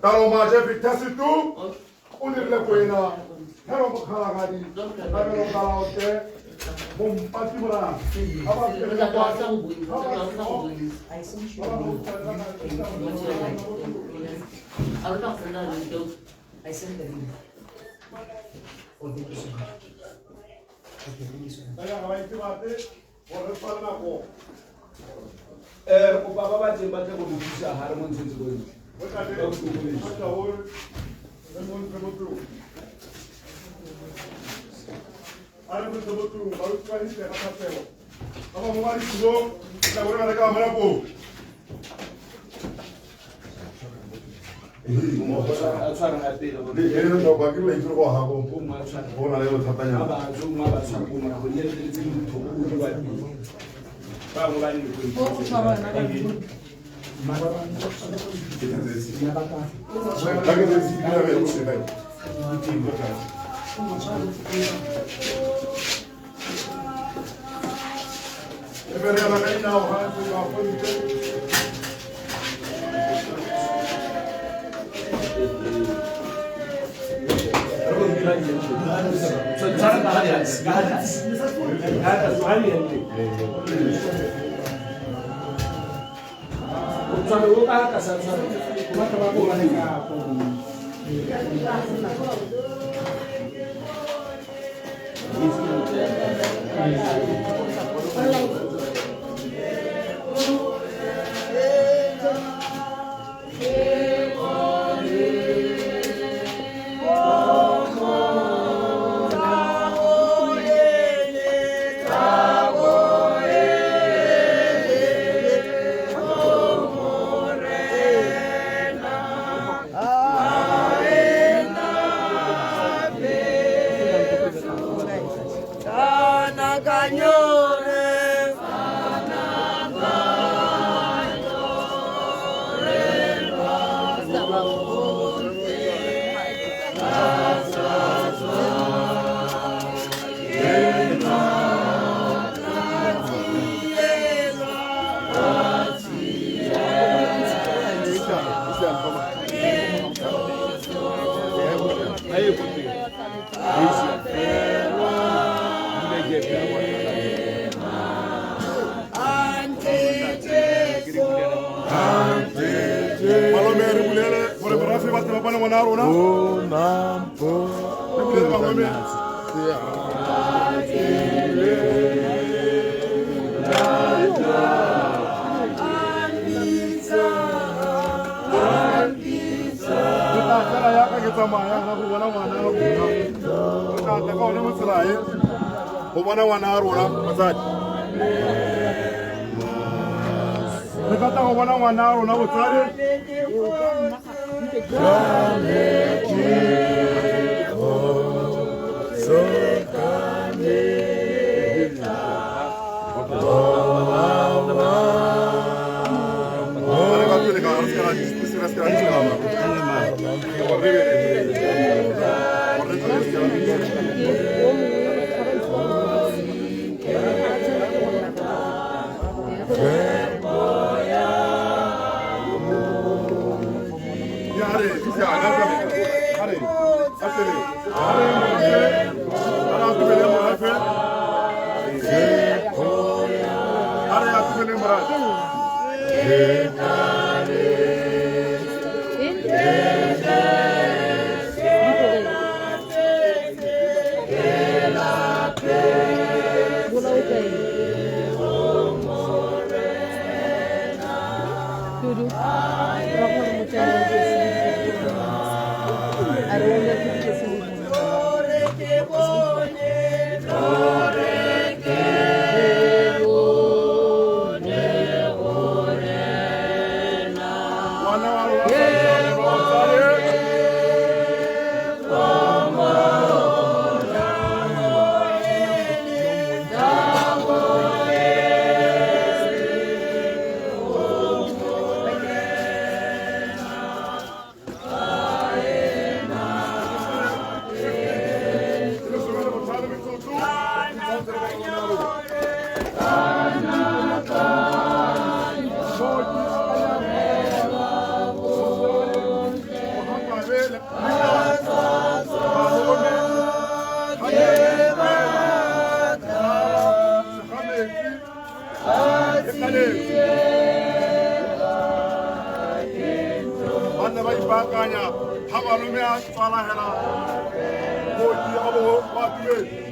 Talon maje vitesse tout. 오늘 레코이나 해로 가라가니 나가로 가라오때 몸 빠지거나 얘는 너 바길래 이끌고 하고 돈 안에도 탔다냐 Habalumea Sala Hela. Moji Abo Waki.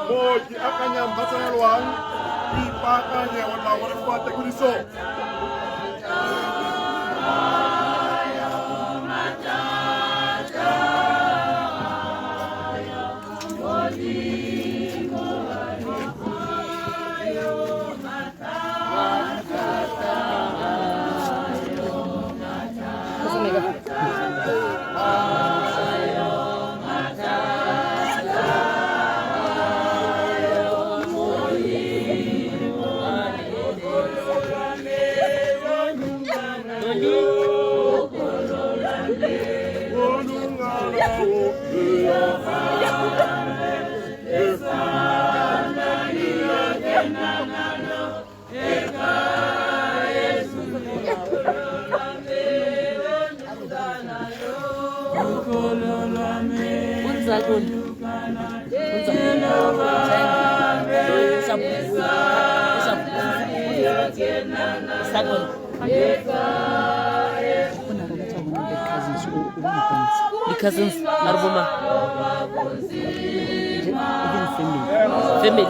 Moji akanya mbasanya luang, ipakanya wadawar kuate kuriso. The cousins, Arbuma. Family.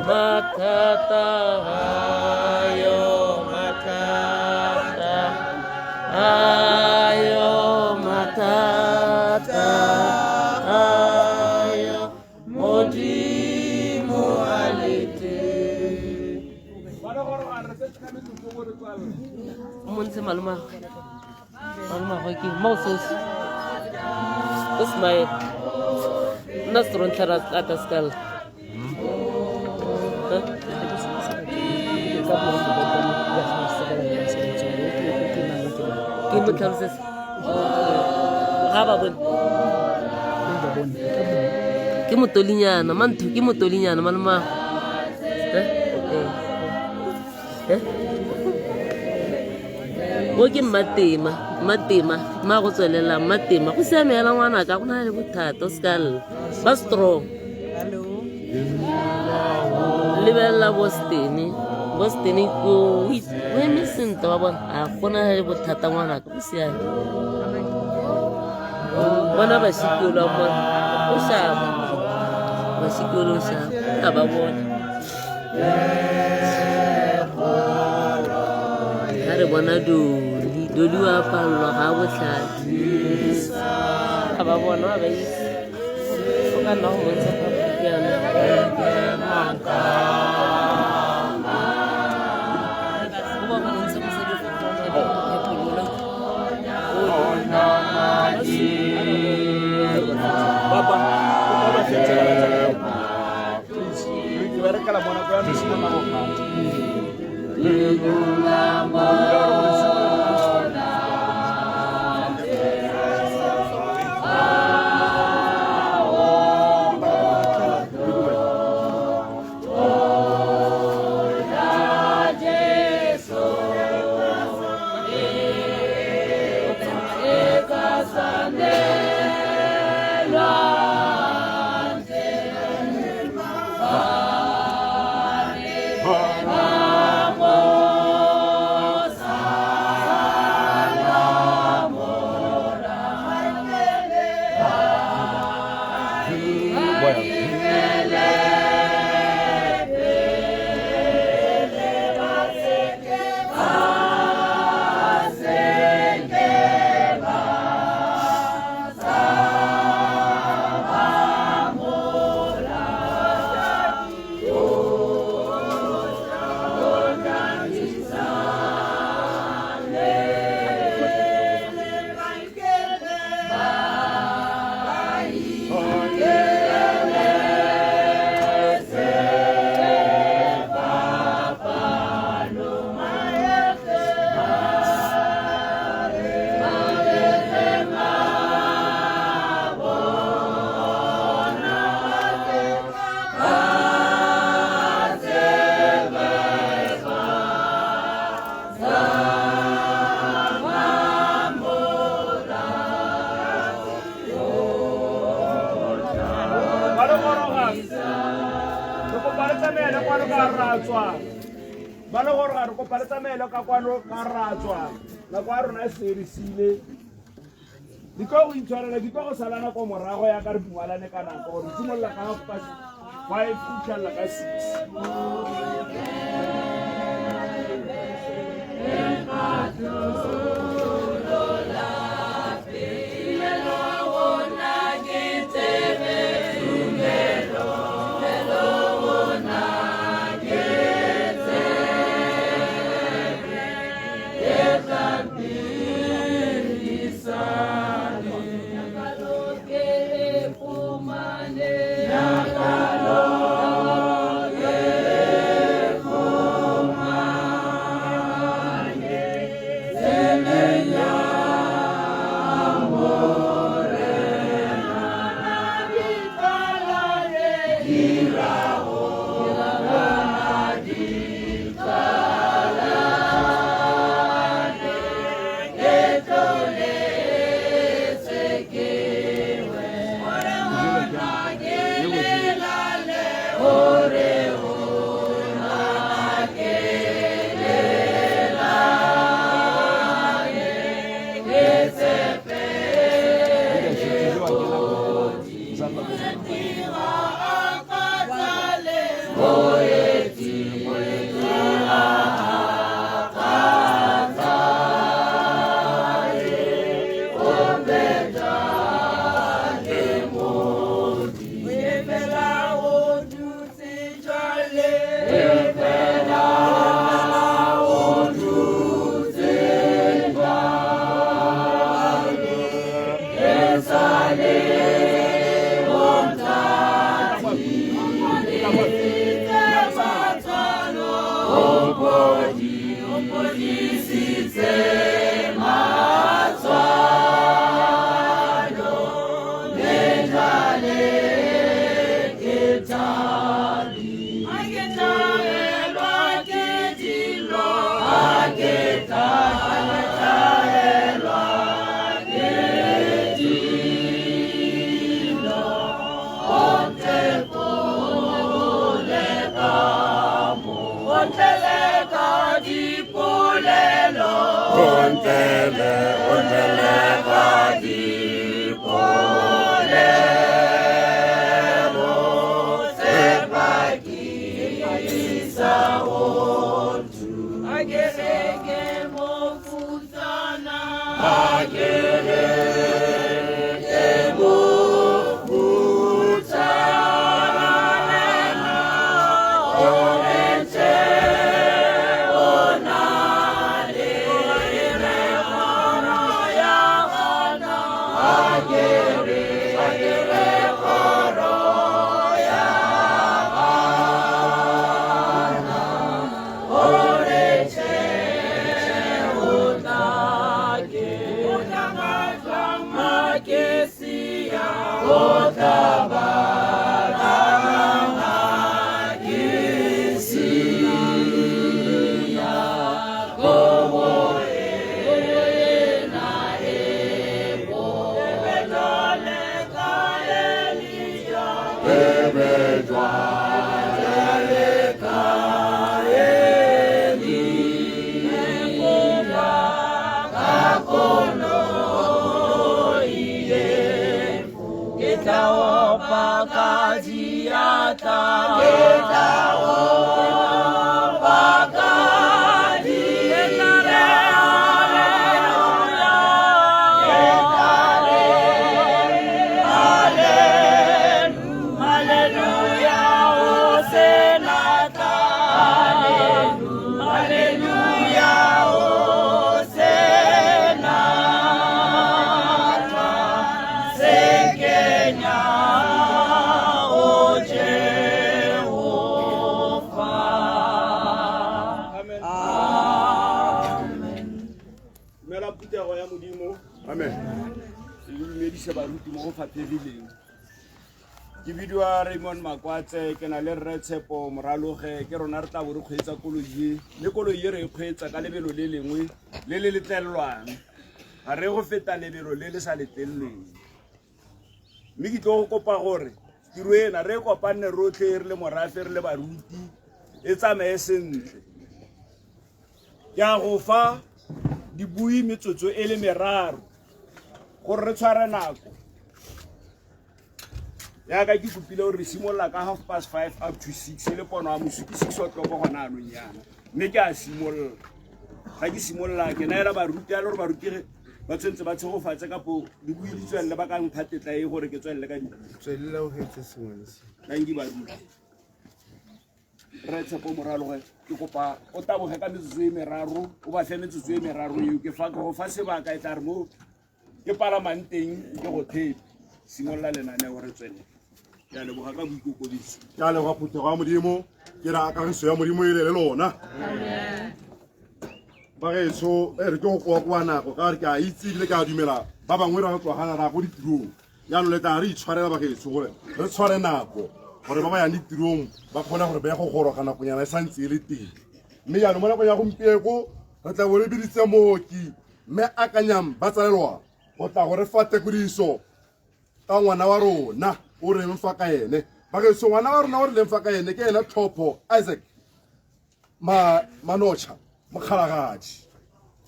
Matata, ayo matata, ayo matata, ayo modimo alite. Munse maluma hoki Moses. This is my Nasrun Taras Ataskal. Kim Telsis Hababun Kimutolinya, Namantu Kimutolinya, Namanma. Woki Matima, Magosolela, Matima, who sent me along one. I got one with Toscal Bastro. Livella Bostini go with women to one. I want to have with Tatawana. One of us, she could have one. But she could have a one. I wanna do you have a how was that? About one of these. I know what's Tumelo Ke bidiwa Raymond Makwatse ke na le Rre Tshepo Moraloge ke rona re tla bo re kgweetsa koloi le koloi re e kgweetsa ka lebelo le lengwe le le letlelwang ga re go feta lebelo le le sa letlelweng mme ke tlo go kopa gore tiro ena re kopane rotlhe re le morafe re le baruti e tsamaye sentle ke a go fa dibui metsotso e le meraro gore re tshware nako ya ka ke kopile gore re simolla ka 5:30 up to 6 le pono a mosuki 6 o'clock gona anong yana mme ke a simolla ga ke simolla ke naela baruti a le gore baruti ba tsentse ba tshegofatse ka po di bui di tswelle ba ka nthatetla e gore ke tswelle ka tswelle o hetse sengwe le sengwe nang di baruti Rre Tshepo Moraloge ke kopa o taboge ka metsotso e meraro o ba fe metsotso e meraro eo ke fa go fa sebaka e tla re mo ke palamanteng ke go thepe simolla lenaneo re tswelle ya le boga ka boikokobetso ya le ga phuthego ya modimo ke ra akagiso ya modimo e le lona ba getso re ke go kwa nako ka re ke a itse le ka dumela ba bangwe ra tswa gana ra go ditirong ya no le tla re itshwarela ba getso gore re tshware nako gore ba ba yang ditirong ba kgona gore ba ya go goroga nakonyana e santse e le teng mme ya no mo nakong ya gompieko re tla bo re biditse mooki mme akanyang ba tsalelwa go tla gore fa tekodiso ka ngwana wa rona o re mfa ka ene ba ke so ngwana wa rona o re le mfa ka ene ke ena Tlhopho Isaac Manocha mokgalagadi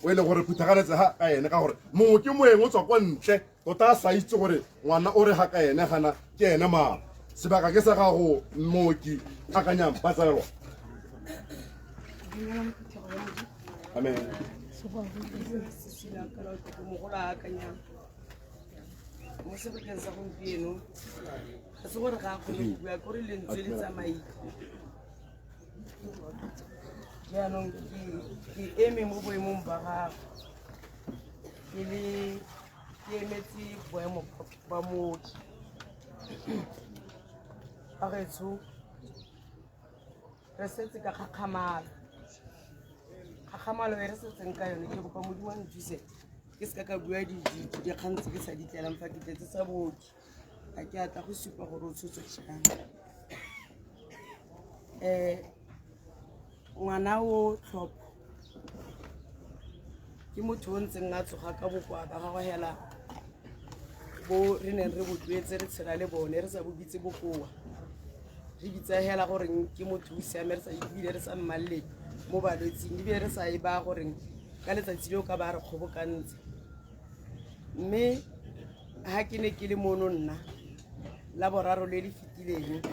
o ile gore phuthagaletse ha ka ene ka gore mongwe ke moeng o tswa kwa ntle tota a sa itse gore ngwana o re ga ka ene gana ke ene mara sebaka ke sa gago mooki akanyang batsalelwa amen mo sebakeng sa gompieno ga se gore ga a kgone go bua kore lentswe le tsamaile jaanong ke eme mo boemong ba gago ke emetse boemo ba mooki ba gaetsho re setse ka kgakgamalo e re setseng ka yone ke kopa modimo a nthuse ke seka ka bua dikgang tse ke sa di tlelang fa ke tletse sa booki ga ke atla go supa gore o tshotse jang ngwana o tlhopho ke motho o ntseng a tsoga ka bokoa ba gagwe hela bo re neng re botlwetse re tshela le bone re sa bobitse bokoa re bitsa hela gore ke motho o siame re sa ebile re sa mmalletse mo balwetseng ebile re sa e ba gore ka letsatsi leo ka ba re kgobokantse mme ha ke ne ke le mono nna la boraro le le fitileng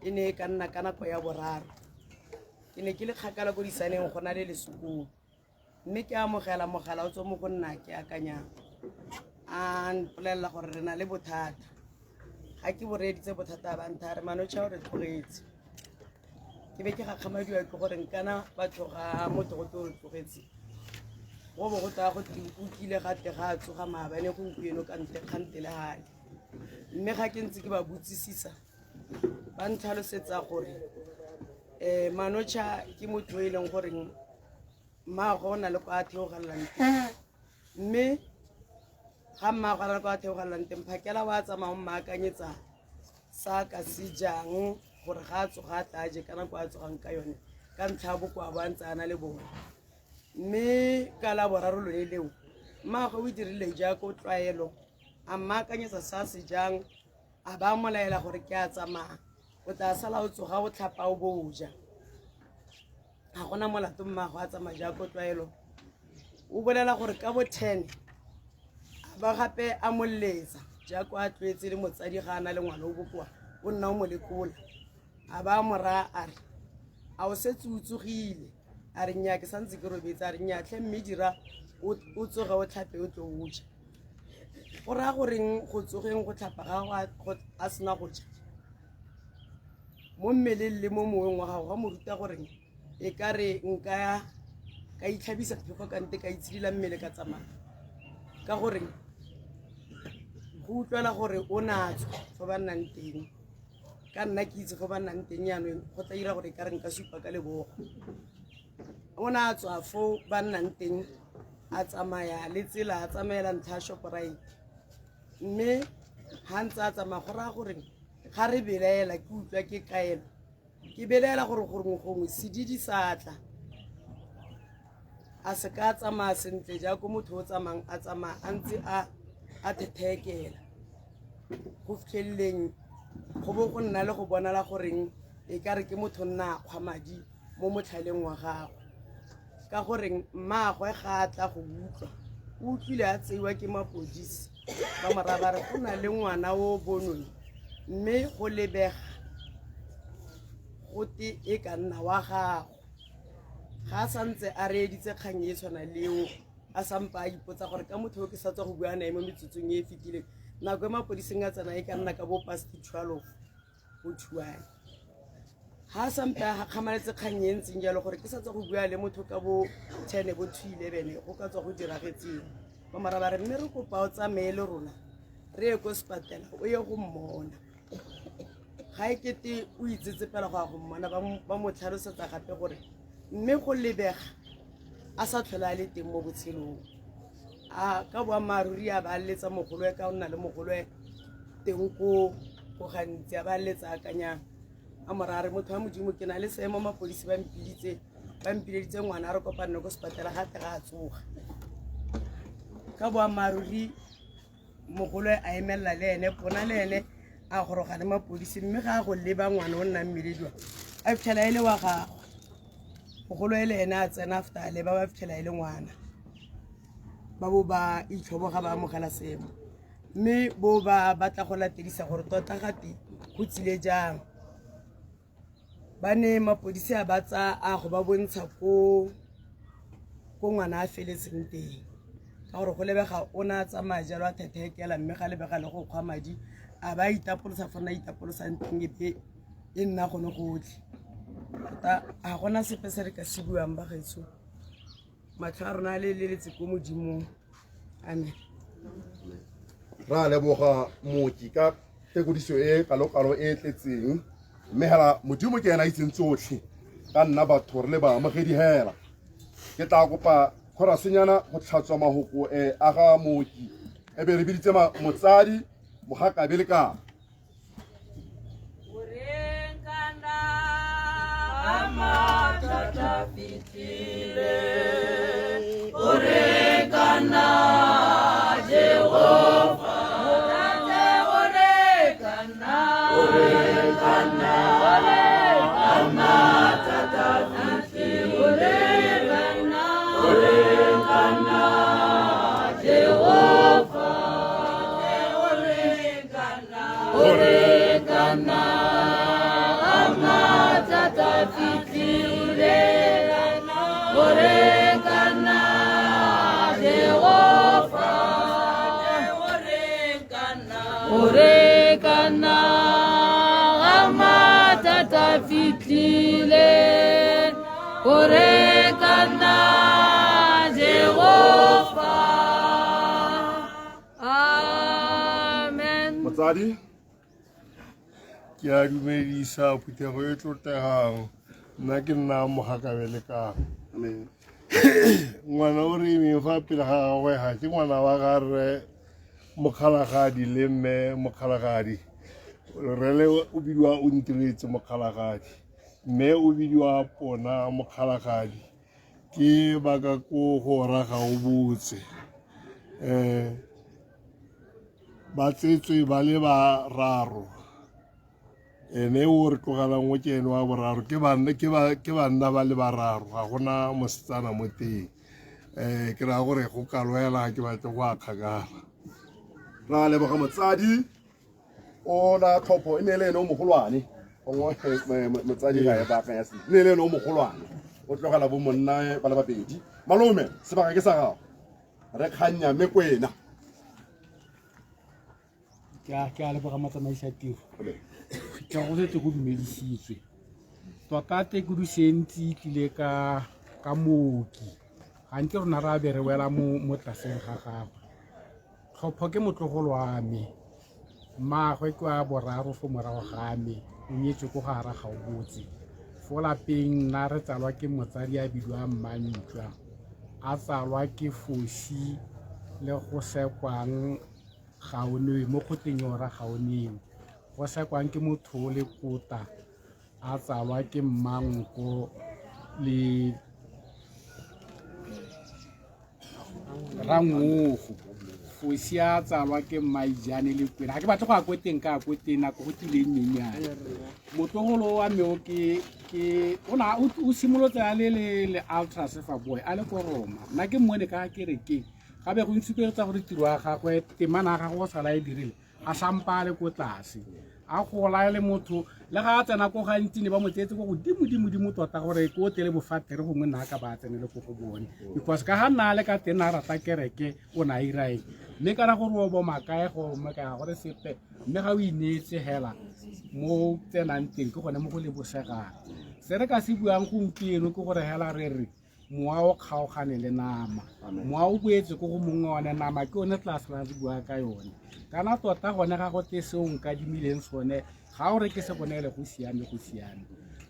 e ne ka nna ka nako ya boraro ke ne ke le kgakala go disaneng go na le lesukung mme ke amogela mogala o tswa mo go nna ke akanya a mpolelela gore re na le bothata ga ke boreditse bothata ba ntha re Manocha o re tlogetse ke be ke gakgamadiwa ke gore nkana batho ga motho go tlo tlogetse go bo go tla go tlile gate ga tsoga maabane gompieno ka ntle kgante le gale mme ga ke ntse ke ba botsisisa ba ntlhalosetsa gore Manocha ke motho e leng gore mmaago o na le kwa a theogalelang teng mme ga mmaago a na le kwa a theogalelang teng phakela wa tsamaya mmaakanyetsa sa ka se jang gore ga a tsoga a tla je ka nako a tsogang ka yone ka ntlha bokoa bo a ntse a na le bone mme ka la boraro lone leo mmaago o dirile jaaka o tlwaelo a mmaakanyetsa sa se jang a ba molaela gore ke a tsamaya o tla sala o tsoga o tlhapa o boja ga gona molato mmaago a tsamaya jaaka o tlwaelo o bolela gore ka bo 10 ba gape a molletsa jaaka a tlwetse le motsadi ga a na le ngwana o bokoa o nna o mo lekola a ba mora a re a o setse o tsogile a re nnyaa ke santse ke robetse a re nnyaa tlhe mme dira o tsoge o tlhape o tlo o ja go raya goreng go tsogeng go tlhapa ga a sena go ja mo mmeleng le mo moweng wa gago ga mo ruta goreng e ka re nka ka itlhabisa phego ka nte ka itshidila mmele ka tsamaya ka goreng go utlwela gore o natswa fo ba nnang teng ka nna ke itse fo ba nnang teng yaanong go tla dira gore e ka re nka supa ka lebogo o natswa fo ba nnang teng a tsamaya le tsela a tsamaela ntlha Shoprite mme ha ntse a tsamaya go raya gore ga re belaela ke utlwa ke kaelo ke belaela gore gongwe sedidi sa tla a se ka tsamaya sentle jaaka motho o tsamayang a tsamaya a ntse a thethekela go fitlheleleng go bo go nna le go bonala goreng e ka re ke motho nna a kgwa madi mo motlhaleng wa gago ka goreng mmaagwe ga a tla go utlwa o utlwile a tseiwa ke mapodisi ba moraba re go na le ngwana o bonweng mme go lebega go te e ka nna wa gago ga a santse a reeditse kgang e tshwana leo a sampa a ipotsa gore ka motho o ke sa tswa go bua nae mo metsotsong e e fetileng nako e mapodiseng a tsena e ka nna ka bo past 12 go thuane ha a sampe a gakgamaletse kgang e ntseng jalo gore ke sa tswa go bua le motho ka bo 10 bo 11 go ka tswa go diragetseng ba maraba re mme re kopa o tsamaye le rona re ye ko sepatela o ye go mmona ga e kete o itsetsepela go ya go mmona ba mo tlhalosetsa gape gore mme go lebega a sa tlhola le teng mo botshelong a ka boammaaruri a ba letsa mogolwe ka o nna le mogolwe teng ko gantsi a ba letsa akanyang a morare motho wa modimo ke na le seemo mapodisi ba mpileditse ngwana a re kopanne ko sepatela ga te ga a tsoga ka boammaaruri mogolwe a emelela le ene pona le ene a goroga le mapodisi mme ga a go leba ngwana o nna mmelediwa a fitlhela e le wa gago mogolo e le ene a tsena after a leba ba fitlhela e le ngwana ba bo ba itlhoboga ba amogela seemo mme bo ba batla go latedisa gore tota gate go tsile jang ba ne mapodisi a batsa a go ba bontsha ko ngwana a feletseng teng ka gore go lebega o na tsamaya jalo a thethekela mme ga lebega le go kgwa madi a ba itapolosa fona itapolosang teng e nna gone gotlhe ga gona sepe se re ka se buang ba gaetsho matlho a rona le letse ko modimong amen ra leboga mooki ka tekodiso e kalokalo e tletseng mme hela modimo ke ena a itseng tsotlhe ka nna batho re le baamogedi hela ke tla kopa khorasenyana go tlhatswa mahoko a ga mooki e be re biditse motsadi mogakabe le ka motsadi ke a dumedisa phuthego e tlotlegang nna ke nna mogakabe le ka ngwana o re eme fa pele ga gagwe ga ke ngwana wa gare mokgalagadi le mme mokgalagadi rele o bidiwa o ntiretse mokgalagadi mme o bidiwa pona mokgalagadi ke baka ko go raga o botse ba tsetswe ba le bararo ene o re tlogelang o ke ene wa boraro ke banna ba le bararo ga gona mosetsana mo teng ke ra gore go kalwela ga ke batle go a kgakala ra leboga motsadi o la tlhopho e ne le ene o mogolwane gongwe motsadi ga e baakanya se ne le ene o mogolwane o tlogela bo monna ba le babedi malome sebaka ke sa gago re kganya mme kwena ke a leboga matsamaisa tiro ke go setse go dumedisitswe tota tekodiso e ntsi tlile ka mooki gantsi rona ra be re wela mo tlaseng ga gagwe tlhopho ke motlogolo wa me mmaagwe ke wa boraro fo morago ga me o nyetswe ko gara ga o botse fo lapeng nna re tsalwa ke motsadi a bidiwang Mmantšwa a tsalwa ke Fosi le go sekwang Gaone mo kgoteng yora Gaoneng go sekwang ke motho le Kota a tsalwa ke Mmanko le Rangogo Fosi a tsalwa ke Maijane le Kwena ga ke batle go a kweteng ka kweteng nako go tileng nyenyane motlogolo wa me o simolotse a le ultrasefa boy a le ko Roma nna ke mmone ka kerekeng gabe go ntshupetsa gore tiro ya gagwe temana ga go sala e dirile a sampa le ko tlase a gola le motho le ga a tsena ko gantsi ne ba mo tsetse go godimo tota gore ko tele bofatere gongwe nna ka ba tsenele ko go bone because ka ga nna le ka teng a rata kereke o na irae mme kana gore o bo makae go maka gore sepe mme ga o inetse hela mo tsenang teng ke gone mo go le bosegang se re ka se buang gompieno ke gore hela re moa o kgaogane le nama moa o boetse ko go mongwe one nama ke one tlase ra re bua ka yone kana tota gone ga go te seo nka dimileng sone ga o re ke se bonele go siame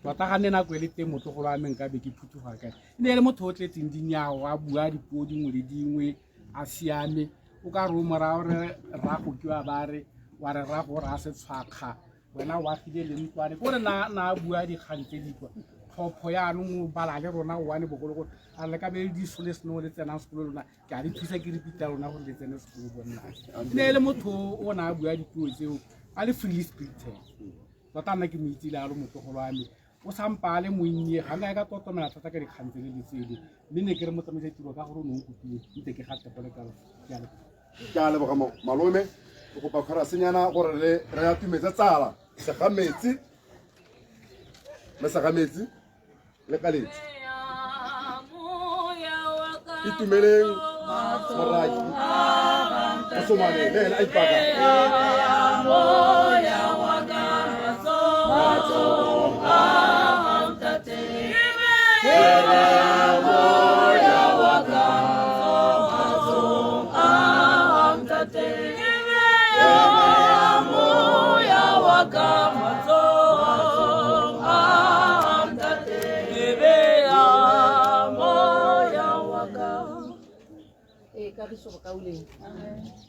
tota ga nne nako e le teng motlogolo wa me nka be ke phuthuga kae ne le motho o tletseng dinyago a bua dipuo dingwe le dingwe a siame o ka re o morago re rago ke wa ba re wa re rago re a se tshwakga wena wa file le ntwane kore na bua dikgang tse di kwa tlhopho yaanong o bala le rona one bogologolo a le ka be le diso le seno le tsenang sekolo lona ke a di thusa ke repita lona gore le tsene sekolo bonna ne le motho o na a bua dipuo tseo a le free spirited tota nna ke mo itsile a le motlogolo wa me o sampa a le monnye ga nka ka totomela thata ka dikgang tse le tsele mme ne ke re motsamaisa tiro ka gore o ne o kopile ntse ke gategole ka ke a leboga malome go kopa kharasenyana gore re ya tumetsa tsala segametsi le kaletse itumeleng moraki o somane le ena a ipaka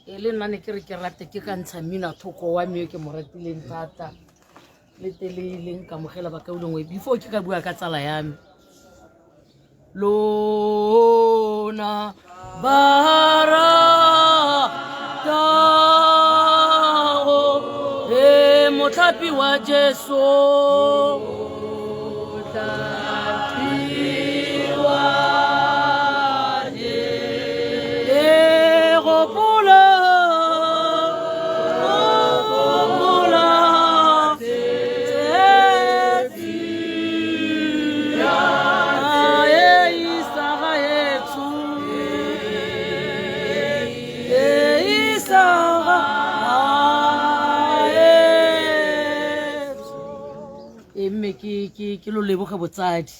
e le nna ne ke re ke rate ke ka ntsha mmina thoko wa me ke mo ratileng thata le teleleng ka mogela bakauleng we before ke ka bua ka tsala ya me lona barata e mothapi wa Jesu ke lo leboge botsadi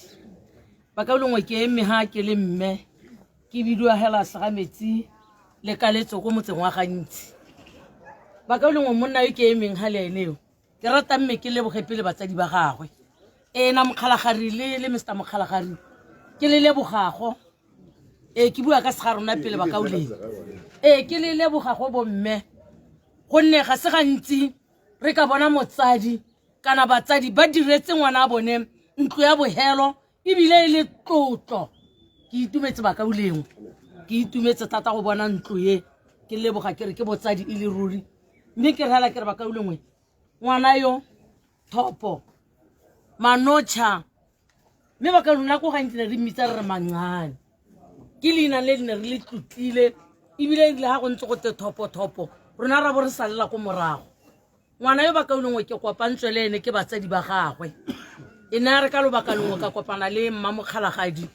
bakaulengwe ke eme ha ke le mme ke bidiwa hela segametsi le kaletso go motseng wa gantsi bakaulengwe monna yo ke emeng ha le eneo ke rata mme ke leboge pele batsadi ba gagwe ena mokgalagari le Mr. Mokgalagari ke le lebogago ke bua ka segarona pele bakauleng ke le lebogago bo mme gonne ga se gantsi re ka bona motsadi kana batsadi ba diretse ngwana a bone ntlo ya bohelo ebile le tlotlo ke itumetse bakauleng ke itumetse tata go bona ntlo ye ke leboga ke re ke botsadi ile ruri mme ke rala ke re bakaulengwe ngwana yo Thopo Manocha mme bakaulona go gantsi re mmitsa re mangane ke leina le ne re le tlotlile ebile ile ha go ntse go te Thopo rona ra bo re salela go morago ngwana yo bakaulengwe ke kopantswe le ene ke batsadi ba gagwe ena re ka lo bakalengwe ka kopana le Mmamokgalagadi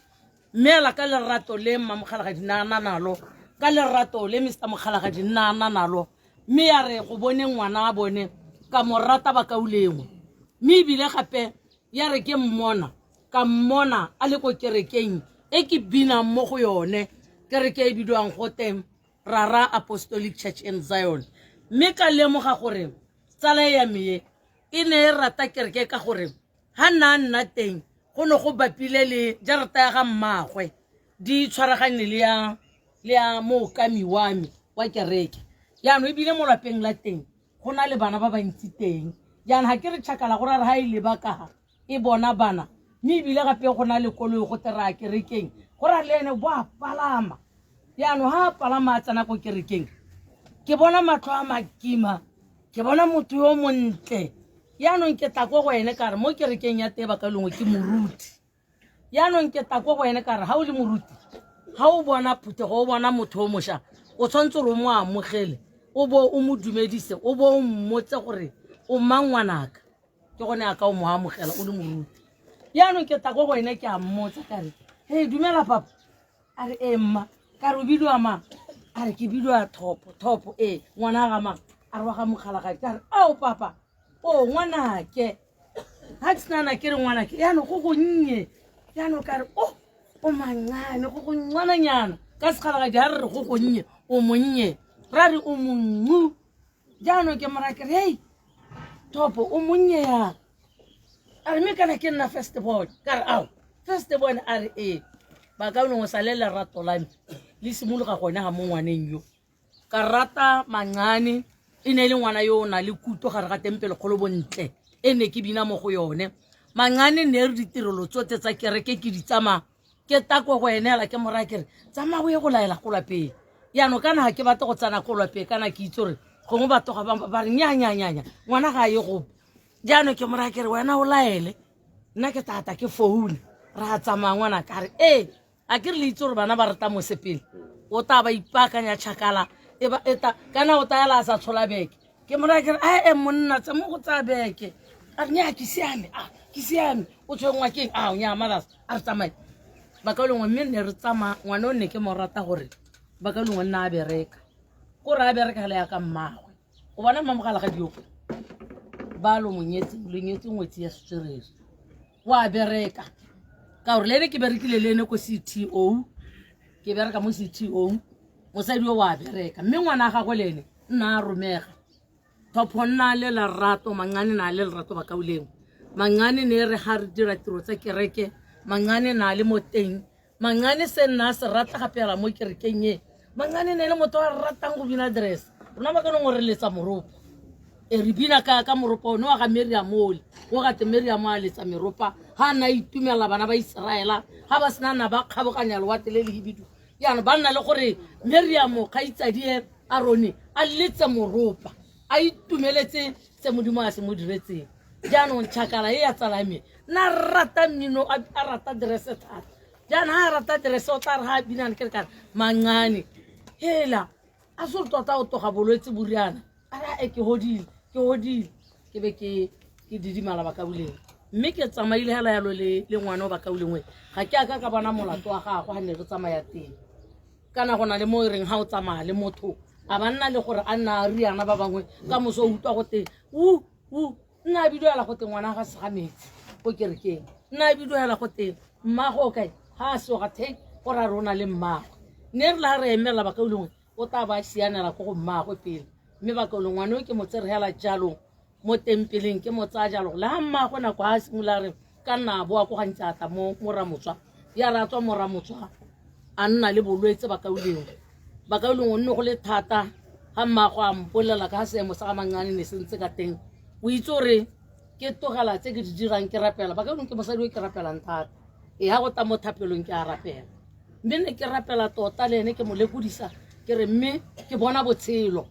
mme la ka lerato le Mmamokgalagadi nana nalo ka lerato le Mr. Mokgalagadi nana nalo mme ya re go bone ngwana a bone ka morata bakaulengwe mme ebile gape ya re ke mmona ka mmona a le ko kerekeng e ke bina mo go yone kereke e bidiwang go teng Rara Apostolic Church in Zion mme ka lemoga gore tsala ya me e ne e rata kereke ka gore ha nna teng go no go bapile le jarata ya ga mmagwe di tshwaragane le ya mookami wa me wa kereke yaano ebile mo lapeng la teng go na le bana ba bantsi teng yaana ha ke re tšhakala gore re ha e leba ka e bona bana mme ebile gape go na le koloi go tera kerekeng gore le ene bo a palama yaano ha a palama a tsena ko kerekeng ke bona matlho a makima ke bona motho yo montle yaanong ke tako go ene ka re mo kerekeng ya teng bakalengwe ke moruti yaanong ke tako go ene ka re ha o le moruti ha o bona phuthego o bona motho o mošwa o tshwanetse gore o mo amogele o bo o mo dumedise o bo o mmotse gore o mang ngwanaka ke gone a ka o mo amogela o le moruti yaanong ke tako go ene ke a mmotse ka re hey dumela papa a re mma ka re o bidiwa mang a re ke bidiwa Thopo ngwana ga mang a re wa ga Mokgalagadi ka re ao papa o ngwanake ha tsenana ke re ngwanake yaanong go gonnye yaanong ka re o mangane go go ngwananyana ka Sekgalagadi ha re re go gonnye o monnye ra re o mongu jaanong ke mora ke re hey Thopo o monnye ya a re mme kana ke nna festival ka re ao festival a re ba ka no sa le lerato la me le simologa gone ga mo ngwaneng yo ka rata mangane e ne le ngwana yo na le kuto gare ga tempele kgolo bontle e ne ke bina mo go yone mangane ne re ditirelo tsote tsa kereke ke di tsama ke tako go enela ke mora ke re tsama go ye go laela go lapeng yaano kana ha ke batla go tsana go lapeng kana ke itse gore gongwe batho ga ba re nya ngwana ga ye go jaano ke mora ke re wena o laele nna ke tata ke foune ra tsamaya ngwana ka re a ke re le itse gore bana ba rata mo sepele o ta ba ipakanya tšhakala ba eta kana o tayala sa tshola beke ke mora ke a monna tsa mo go tsa beke a nya ke siame o tshwengwa ke o nya malas a tsamai ba ka lengwe mme ne re tsama ngwana o ne ke mo rata gore ba ka lengwe nna a bereka go ra bereka le ya ka mmagwe o bona mamogala ga dioko ba lo monyetse ngwetsi ya setswerere wa bereka ka gore le ne ke berekile le ne ko CTO ke bereka mo CTO mosadi wa bereka mme ngwana ga go lene nna a romega thoponna le lerato mangane na le lerato ba ka uleng mangane ne re ha re dira tiro tsa kereke mangane na le moteng mangane se nna se rata gapela mo kerekeng e mangane ne le motho a ratang go bina dress rona ba ka no re letsa moropo re bina ka moropo no ga Miriam ole go ga te Miriam a letsa meropa ha na itumela bana ba Israela ha ba sena na ba kgaboganya lwate le lehibidu yana ba nna le gore Miriam ga itsadie a rone a letsa moropa a itumeletse se modimo a se mo diretseng jaanong tšhakala e ya tsalame na rata mmino a rata dress thata jaana ha rata dress o tla re ha binane ke re kare mangane hela a se re tota o toga bolwetse buriana a ke hodile ke be ke didimala ba ka buleng mme ke tsamaile hela yalo le ngwana o ba ka bulengwe ga ke aka ka bona molato wa gagwe ha ne re tsamaya teng kana gona le mo reng ha o tsamaya le motho a banna le gore a nna riana ba bangwe ka moso o utwa go teng nna bidoela go teng ngwana ga se ga metsi go kerekeng nna bidoela go teng mmago kae ha se ga the go ra rona le mmago ne re la re emela ba ka ulengwe o ta ba sianela go mmago pele mme ba ka ulengwe ngwana o ke mo tsere hela jalo mo tempeleng ke mo tsa jalo la mmago na kwa simula re ka nna bo go gantsa ta mo ramotswa ya ratswa mo ramotswa a nna le bolwetse ba ka ulengwe nne go le thata ha mmago a mpolela ka seemo sa mangane ne sentse ka teng o itse gore ke togela tse ke di dirang ke rapela ba ka ke mosadi o ke rapelang thata ha go ta mo thapelong ke a rapela mme ne ke rapela tota le ene ke mo lekodisa ke re mme ke bona botshelo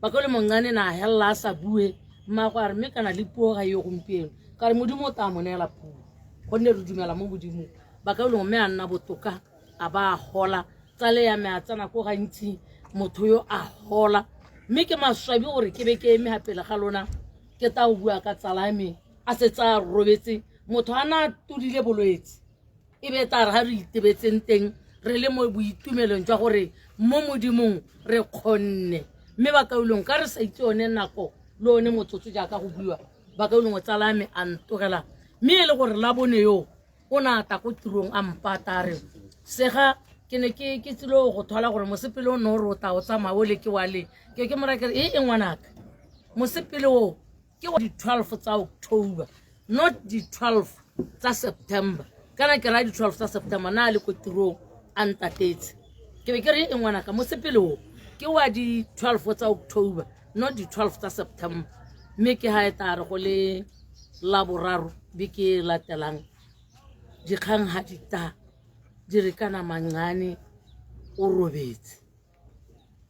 ba ka le mongane na hella sa bue mmago a re mme kana le puo ga yo gompieno ka re modimo o ta mo neela puo gonne re dumela mo modimo ba ka le mme a nna botoka a ba hola tsale ya me a tsana ko gantsi motho yo a hola mme ke maswabi gore ke be ke eme hapela ga lona ke ta o bua ka tsalame a se tsa robetse motho ana tudile bolwetse e be tla re ha re itebetseng teng re le mo boitumelong jwa gore mo modimong re kgonne mme ba ka ulong ka re sa itse one nako le one motsotso jaaka go bua ba ka ulong tsalame a ntogela mme e le gore la bone yo o na ta ko tirong a mpata re sega ke ne ke tsilo go thola gore mosepele o no rota o tsamaya o le ke wale ke mora ke ngwanaka mosepele o ke di 12 tsa October not di 12 tsa September kana ke ra di 12 tsa September na le ko tirong a ntatetse ke be ke re ngwanaka mosepele o ke wa di 12 tsa October not di 12 tsa September mme ke ha eta re go le laboraro beke latelang dikgang ha dita di re kana mangane o robetse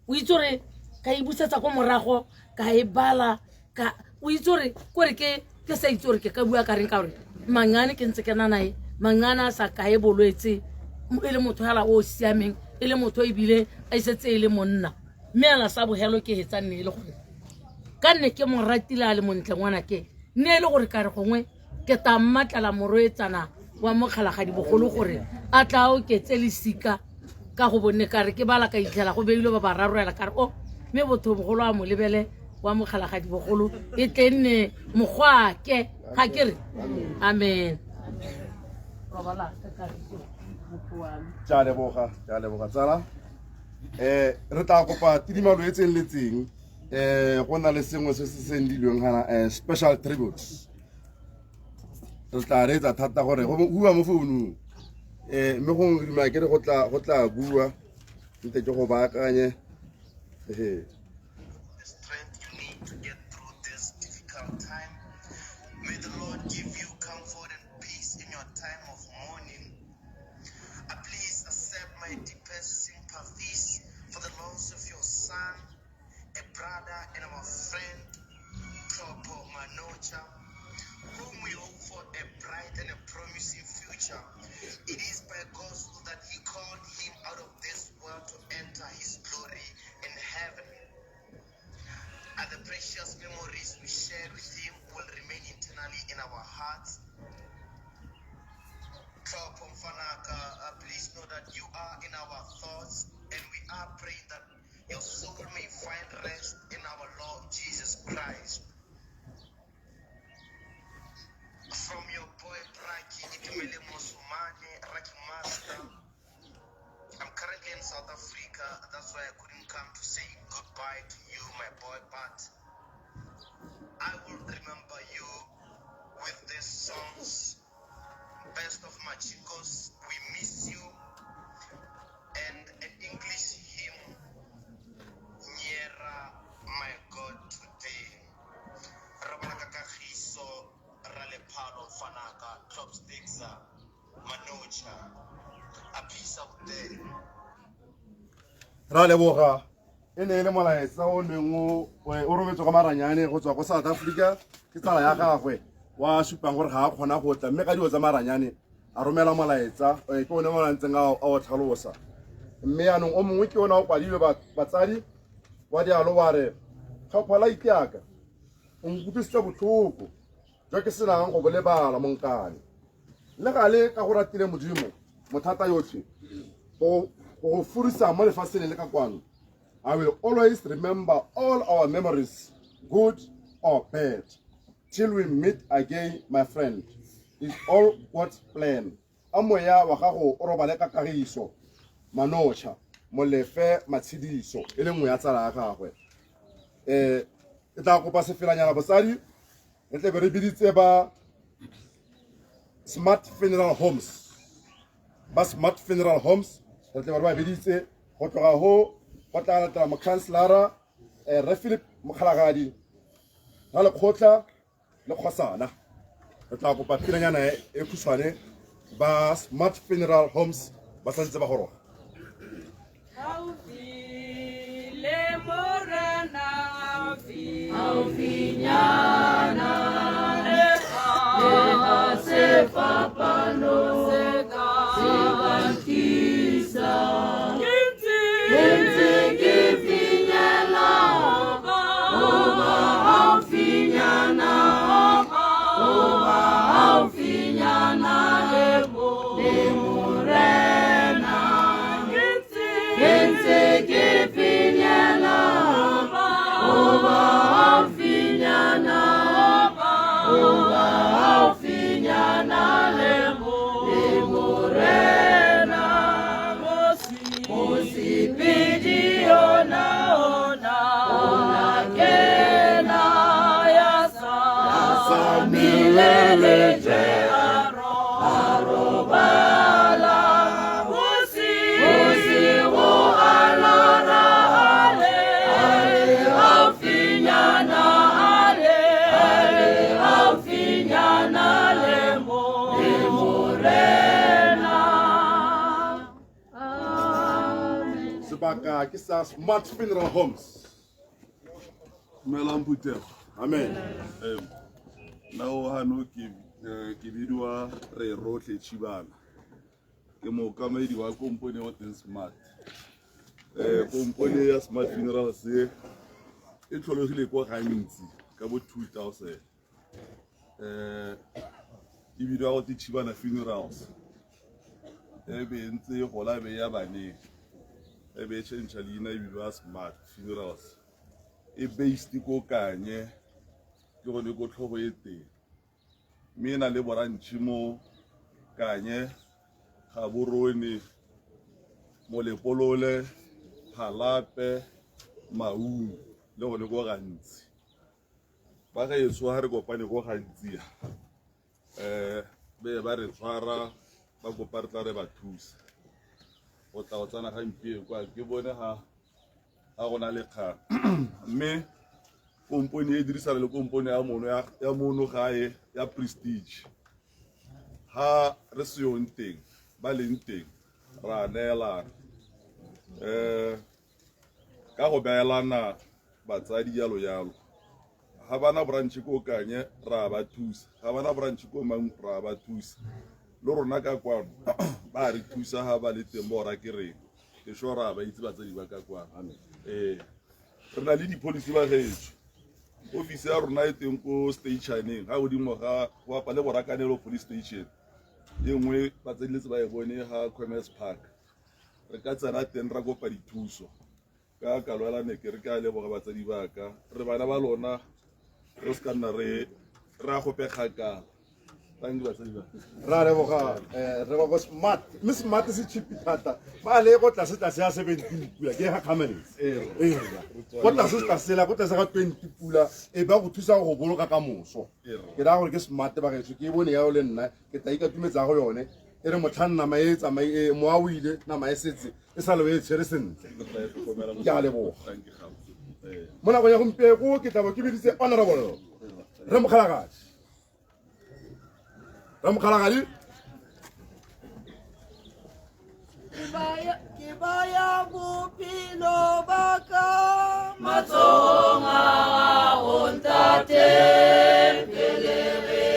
o itsore ka e busetsa ko morago ka e bala ka o itsore kore ke sa itsore ke ka bua ka reng ka gore mangane ke ntse ke nanae mangana sa ka e bolwetse e le motho hala o siameng e le motho e bile a isetse e le monna mme ala sa bohelo ke hetsanne e le gore ka nne ke mo ratile le montle ngwana ke ne e le gore ka re gongwe ke ta mmatla moroetsana wa mokgalagadi bogolo gore a tla o ke tselisika ka go bone ka re ke bala ka itlhela go beile ba rarela ka re mme botho bogolo a mo lebele wa mokgalagadi bogolo e tlenne mogwake ga ke re amen ja leboga tsala re tla kopa tidimalo e tseneletseng go na le sengwe se se sendilweng gana special tributes re tla reetsa thata gore go bua mo founung mme go rima ke re go tla bua ntse ke go baakanye whom we hope for a bright and a promising future. It is by God's will that he called him out of this world to enter his glory in heaven. And the precious memories we shared with him will remain eternally in our hearts. Please know that you are in our thoughts, and we are praying that your soul may find rest in our Lord Jesus Christ. From your boy Raki Itumele Mosumane, Raki Master. I'm currently in South Africa, that's why I couldn't come to say goodbye to you, my boy, but I will remember you with these songs. Best of my chicos, we miss you. And an English hymn, Nyera, my God, today. Rabalaka Kahiso, Ralepalo, Fanaka, Klopstiksa, Manocha, a piece out there. Ra leboga e ne le molaetsa o neng o rometswe ka maranyane go tswa go South Africa ke tsala ya gagwe wa supang gore ga a kgona go tla mme ka dio tsa maranyane a romela molaetsa ke one mo lantseng a o tlhalosa mme anong o mongwe ke ona o kwadilwe batsadi wa dialo wa re tlhophala itiaka o nkutlwisitse botlhoko jwa ke senang go bolebala monkane le gale ka go ratile modimo mothata yotlhe go furisa mo lefatsheng le ka kwano. I will always remember all our memories, good or bad, till we meet again, my friend. It's all God's plan. Amoya wa gago o robale ka kagiso manocha molefe matshidiso e le nngwe ya tsala ya gagwe e tla kopa sefelanyana bosadi re tle be re biditse ba Smart Funeral Homes re tle ba biditse go tloga ho go tla latela mokanslara re Philip Mokgalagadi ra lekgotla le Khosana re tla kopa filanyana e khutshwane ba Smart Funeral Homes ba santse ba goroga. Sebaka ke sa Smart Funeral Homes. Melang puter. Amen. Nao hano ke bidwa re rotle Chibana. Ke mo kamedi wa company o teng Smart. Company ya Smart Funeral se e tlhologile kwa gantsi ka bo 2000. Ke bidwa go Chibana Funerals. Be ntse go la be ya bane. Ebe change lina e bidwa Smart Funerals. E based ko Kanye ke go le go tlhogo e teng. Mina le borantshi mo Kanye ga borone mo Lepolole Phalape Maung le go le go gantsi ba ga etso ha re kopane go gantsi be ba re tshwara ba kopa re tla re ba thusa go tla go tsana ga mpie kwa ke bone ha gona le kgang mme company e dirisana le company ya mono gae ya Prestige ha re se yo nteng ba leng teng ra neelana ka go beelana batsadi yalo ga bana branch ko kanye ra ba thusa ga bana branch ko mang ra ba thusa le rona ka kwano ba re thusa ha ba le teng bo ra ke re ke shora ba itse ba tsedi ba ka kwano re na le di-policy ba getso office ya rona e teng ko stationeng ga godimo ga go apa le borakanelo police station e nngwe ba tsediletse ba e bone ga Commerce Park re ka tsena teng ra kopa dithuso ka ka lwela ne ke re ka leboga batsadi ba ka re bana ba lona re se ka nna re ra go pegaka thank you batsadi ba ra leboga re ba go smart miss smart se cheap thata ba le go tlase ya 17 pula ke ga cameras go tlase la go tlase ga 20 pula e ba go thusa go boloka ka moso ke ra gore ke smart ba ge ke bone ya o le nna ke ta ikatumetsa go yone e re motlhanna maetsa mai mo a wile na maesetse e sa le e tshwere sentle ke a leboga mo nakong ya gompieko ke tabo ke biditse honorable re mokgalagadi ke baya bophelo ba ka matsogong a gago ntate pele re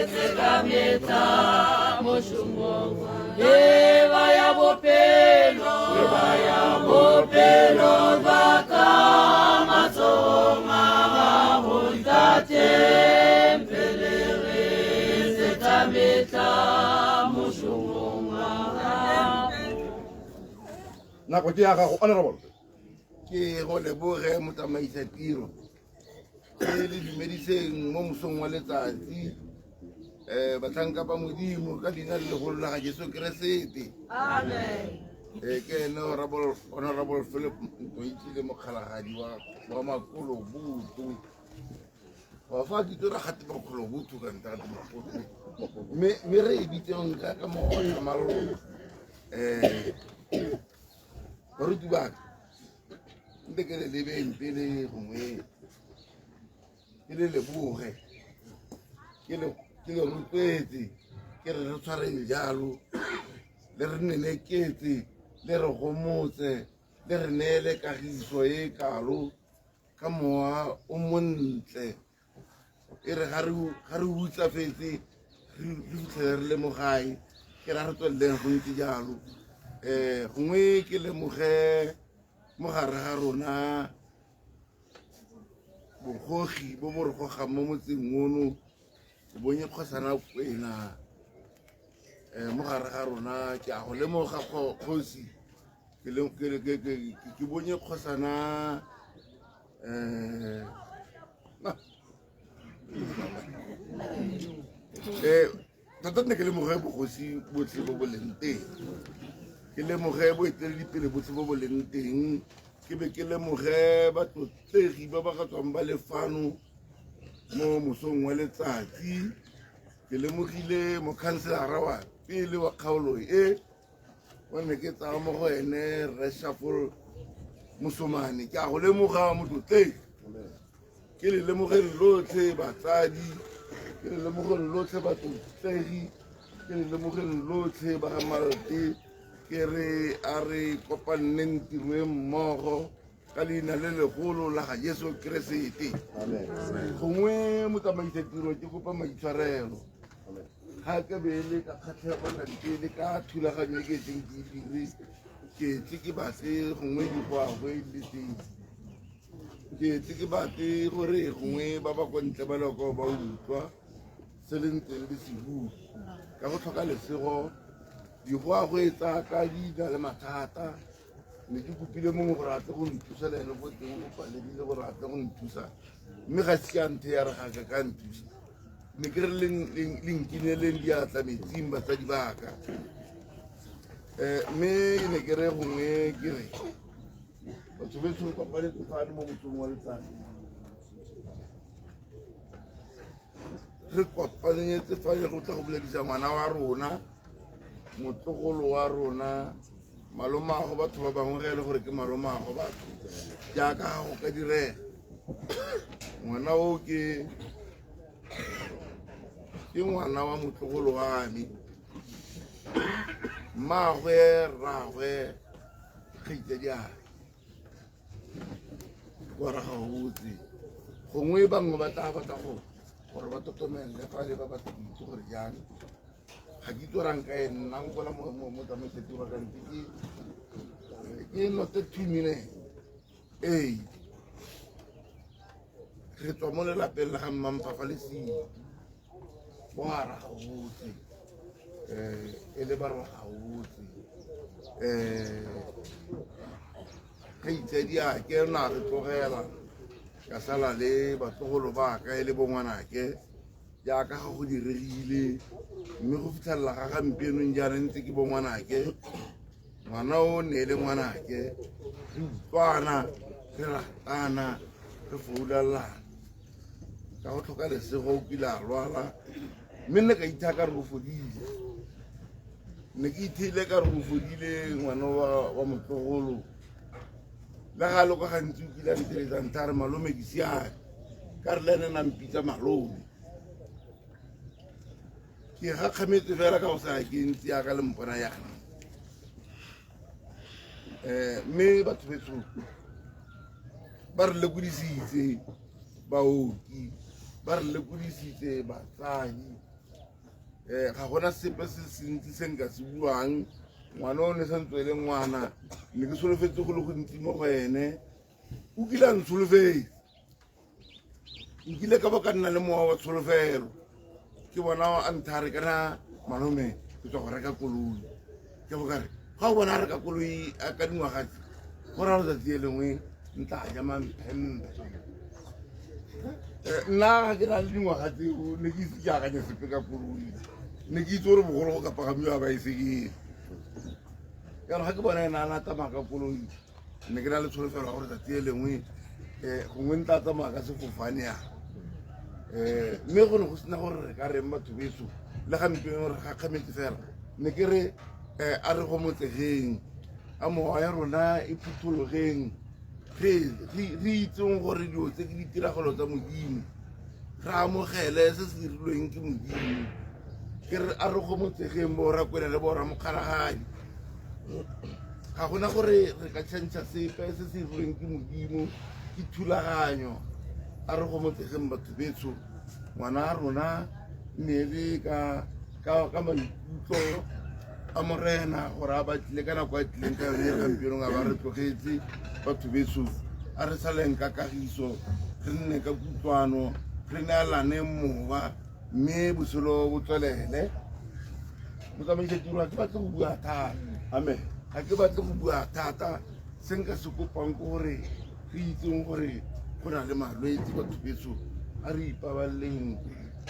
tsekametsa mošomong e baya bophelo ba ka matsogong a gago ntate pele re tsekametsa mošomong wa gago nako ke ya gago honorable ke go leboge motsamaisa tiro e le dumediseng mo mosong wa letsatsi batlanka ba modimo ka leina le legolo la ga Jesu Keresete amen ke ene honorable Philip Ntoitile mokgalagadi wa makolo butu wa fa ke tora gate makolo butu ka ntate makolo me re e bitseng ka mogolo malolo baruti ba nte ke le lebeng pele gongwe ke le leboge ke le rotloetse ke re tshwareng jalo le re neneketse le re gomotse le re neele kagiso e kalo ka mowa o montle e re ga re utlafetse re fitlhele re le mo gae ke ra re tsweleleng go ntse jalo gongwe ke lemoge mo gare ga rona bogogi bo bo re gogang mo motseng ono bonye kgosana kwena mo gare ga rona ke a go lemoga kgosi ke bonye kgosana thata nne ke lemoge bogosi botlhe bo bo leng teng ke lemoge boeteledipele botlhe bo bo leng teng ke be ke lemoge batlotlegi ba ba ka tswang ba lefano mo mosong wa letsatsi ke lemogile mokhanselara wa pele wa kgaolo e wa ne ke tsaya mo go ene Reshaful Mosomane ke a go lemoga motlotlegi ke le lemogeng lotlhe batsadi ke le lemogeng lotlhe batlotlegi ke le lemogeng lotlhe ba ga Malte ke re a re kopanneng tiro e mmogo ka leina le legolo la ga Jesu Keresete gongwe motsamaisa tiro ke kopa maitshwarelo ga ke beele ka kgatlhego kantele ka thulaganyo e ke etseng ke dire ke etse ke batle gongwe digwagwe le teng ke etse ke batle gore gongwe ba ba kwa ntle ba leko ba utlwa se le ntseng le se bua ka go tlhoka lesego digwagwe tsa ka di na le mathata ne ke kopile mongwe gore a tle go nthusa le ene go teng go paledile gore a tle go nthusa mme ga se ka nthe ya re ga ka nthusa ne ke re le nkineleng diatla metsing batsadi baka mme ne ke re gongwe ke re batho betso re kopanetse fane mo motsong wa letsatsi re kopanetse fane go tla go boledisa ngwana wa rona motlogolo wa rona malomago batho ba bangwe ge e le gore ke malomago batho jaaka ga go ka direga ngwana o ke ngwana wa motlogolo wa me mmagwe rragwe kgaitsadiane kwa ra ga botse gongwe bangwe ba tla batla gore ba totomelle fa le ba batla go itse gore jang ga ke itse rang ka e nnang kola mo tsamaisetiro kante ke not 2 minutes ee re tswa mo lelapeng la ga Mmamphafa le Sidi bo gara ga botse e le ba re ga botse ga itsedi a ke na re tlogela ka sala le batlogolo ba ka e le bongwanake jaaka ga go diregile mme go fitlhelela ga gampienong jaana ntse ke bongwanake ngwana o ne le ngwanake re utlwana re ratana re foulelana ka go tlhoka lesego o kile a lwala mme nne ka itha ka re go fodile ne ke ithile ka re go fodile ngwana wa motlogolo le ga le kwa gantsi o kile a nteletsa ntha re malome ke siane ka re le ene na mpitsa malome ke gakgametse fela ka go sa ke ntse yaka le mpona yana mme batho betso ba re lekodisitse baoki ba re lekodisitse batsadi ga gona sepe se sentsi se nka se buang ngwana o ne santse e le ngwana ne ke solofetse go le gontsi mo go ene o kile a ntsholofetse nkile ka ba ka nna le mowa wa tsholofelo ke bona a nthare kana malome ke tswa go reka koloi ke go kare ga o bona a reka koloi a ka dingwaga go ra letsatsi e lengwe ntla ja mampembe nna ga ke na le dingwaga tseo ne ke itse ke akanya sepe ka koloi ne ke itse gore bogolo go ka pagamiwa baesekele jalo ga ke bona ena a na tsamaya ka koloi ne ke na le tsholofelo ya gore tsatsi e lengwe gongwe ntla tsamaya ka sefofane yana mme go ne go sena gore re ka reng batho betso le gampieno re gakgametse fela ne ke re a re go motsegeng a mowa ya rona e phuthologeng re itseng gore dilo tse ke ditiragalo tsa modimo re amogele se se dirilweng ke modimo ke re a re go motsegeng bo rakwena le bo ramokgalagadi ga gona gore re ka tšhentšha sepe se se dirilweng ke modimo ke thulaganyo a re go motsegeng batho betso ngwana a rona ne le ka maikutlo a morena gore a batlile ka nako a tlileng ka yone e gampienong a ba re tlogetse batho betso a re saleng ka kagiso re nne ka kutlwano re neelane mowa mme botshelo bo tswelele motsamaisetiro ga ke batle go bua thata amen ga ke batle go bua thata se nka se kopang ke gore re itseng gore go na le malwetse batho betso a re ipabaleleng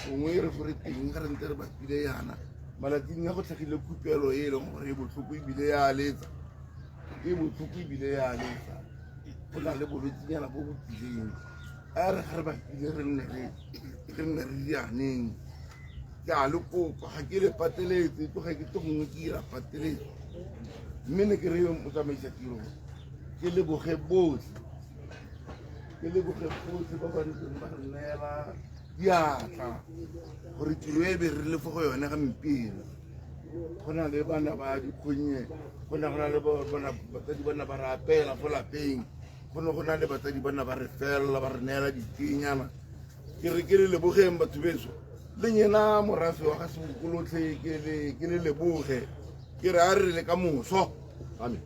gongwe re gore teng ga re ntse re bapile yana malatsing ya go tlhagile khupelo e leng gore e botlhoko ebile ya letsa go na le bolwetsinyana bo bo tileng a re ga re bapile re nne re dianeng ke a le kopa ga ke le pateletse tloga ke togongwe ke ira pateletse mme ne ke re motsamaisa tiro ke leboge botlhe ba ba ntseng ba re neela diatla gore tiro e be re le fo go yone gampieno go na le bana ba dikgonnye go na le batsadi bana ba re apela fo lapeng go na le batsadi bana ba re felela ba re neela ditenyana ke re ke le lebogeng batho beso le nyena morafe wa ga sebokolotlhe ke le leboge ke re a re le ka moso amen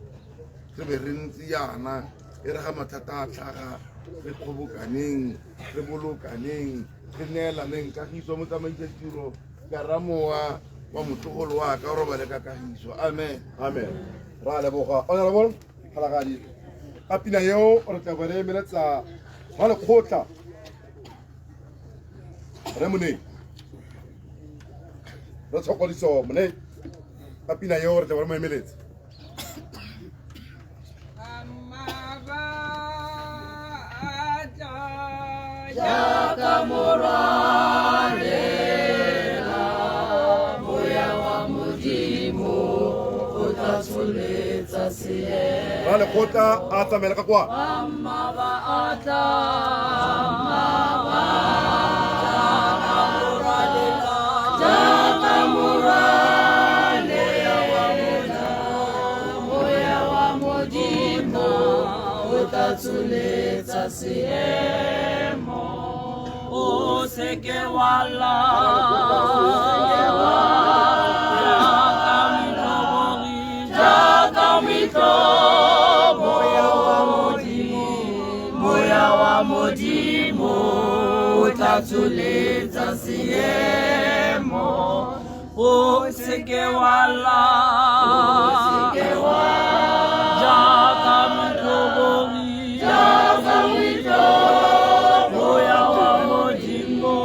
re be re ntse yana e re ga mathata a tlhaga re kgobokaneng re bolokaneng re neelaneng kagiso motsamaisa tiro ka ramowa wa motlogolo wa ka o robale ka kagiso amen ra leboga honorable Kgalagadi ka pina eo re tla bo re emeletsa ba lekgotla re moneng re tshokodiso moneng ka pina eo re tla bo re mo emeletsa Jaaka morwalela moya wa modimo o tla tsholetsa seemo ra lekgotla a tsamaela ka kwa maba a tla jaaka morwalela moya wa modimo o tla tsholetsa seemo seke wala jaka mitobo moya wa modimo o tla tsholetsa seemo o seke wala jaka mitobo moya wa modimo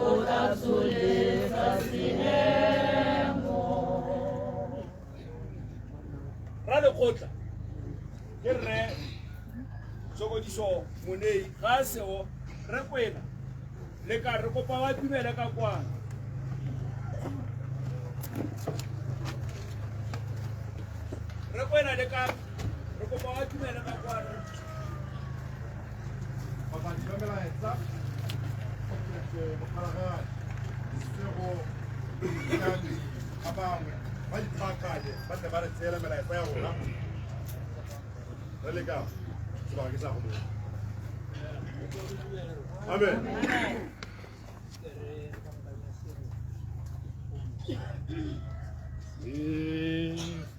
o tla tsholetsa seemo. ra lekgotla ke rre Sokodiso Monei ga seo re kwena le ka re kopa wa dumela ka kwana re kwena le ka re kopa wa dumela ka kwana Babadi ba melaetsa mokgalagadi sego yani ba bangwe ba diphakanye ba tle ba re tseela melaetsa ya rona re le ka sebaka ke sa go mo amen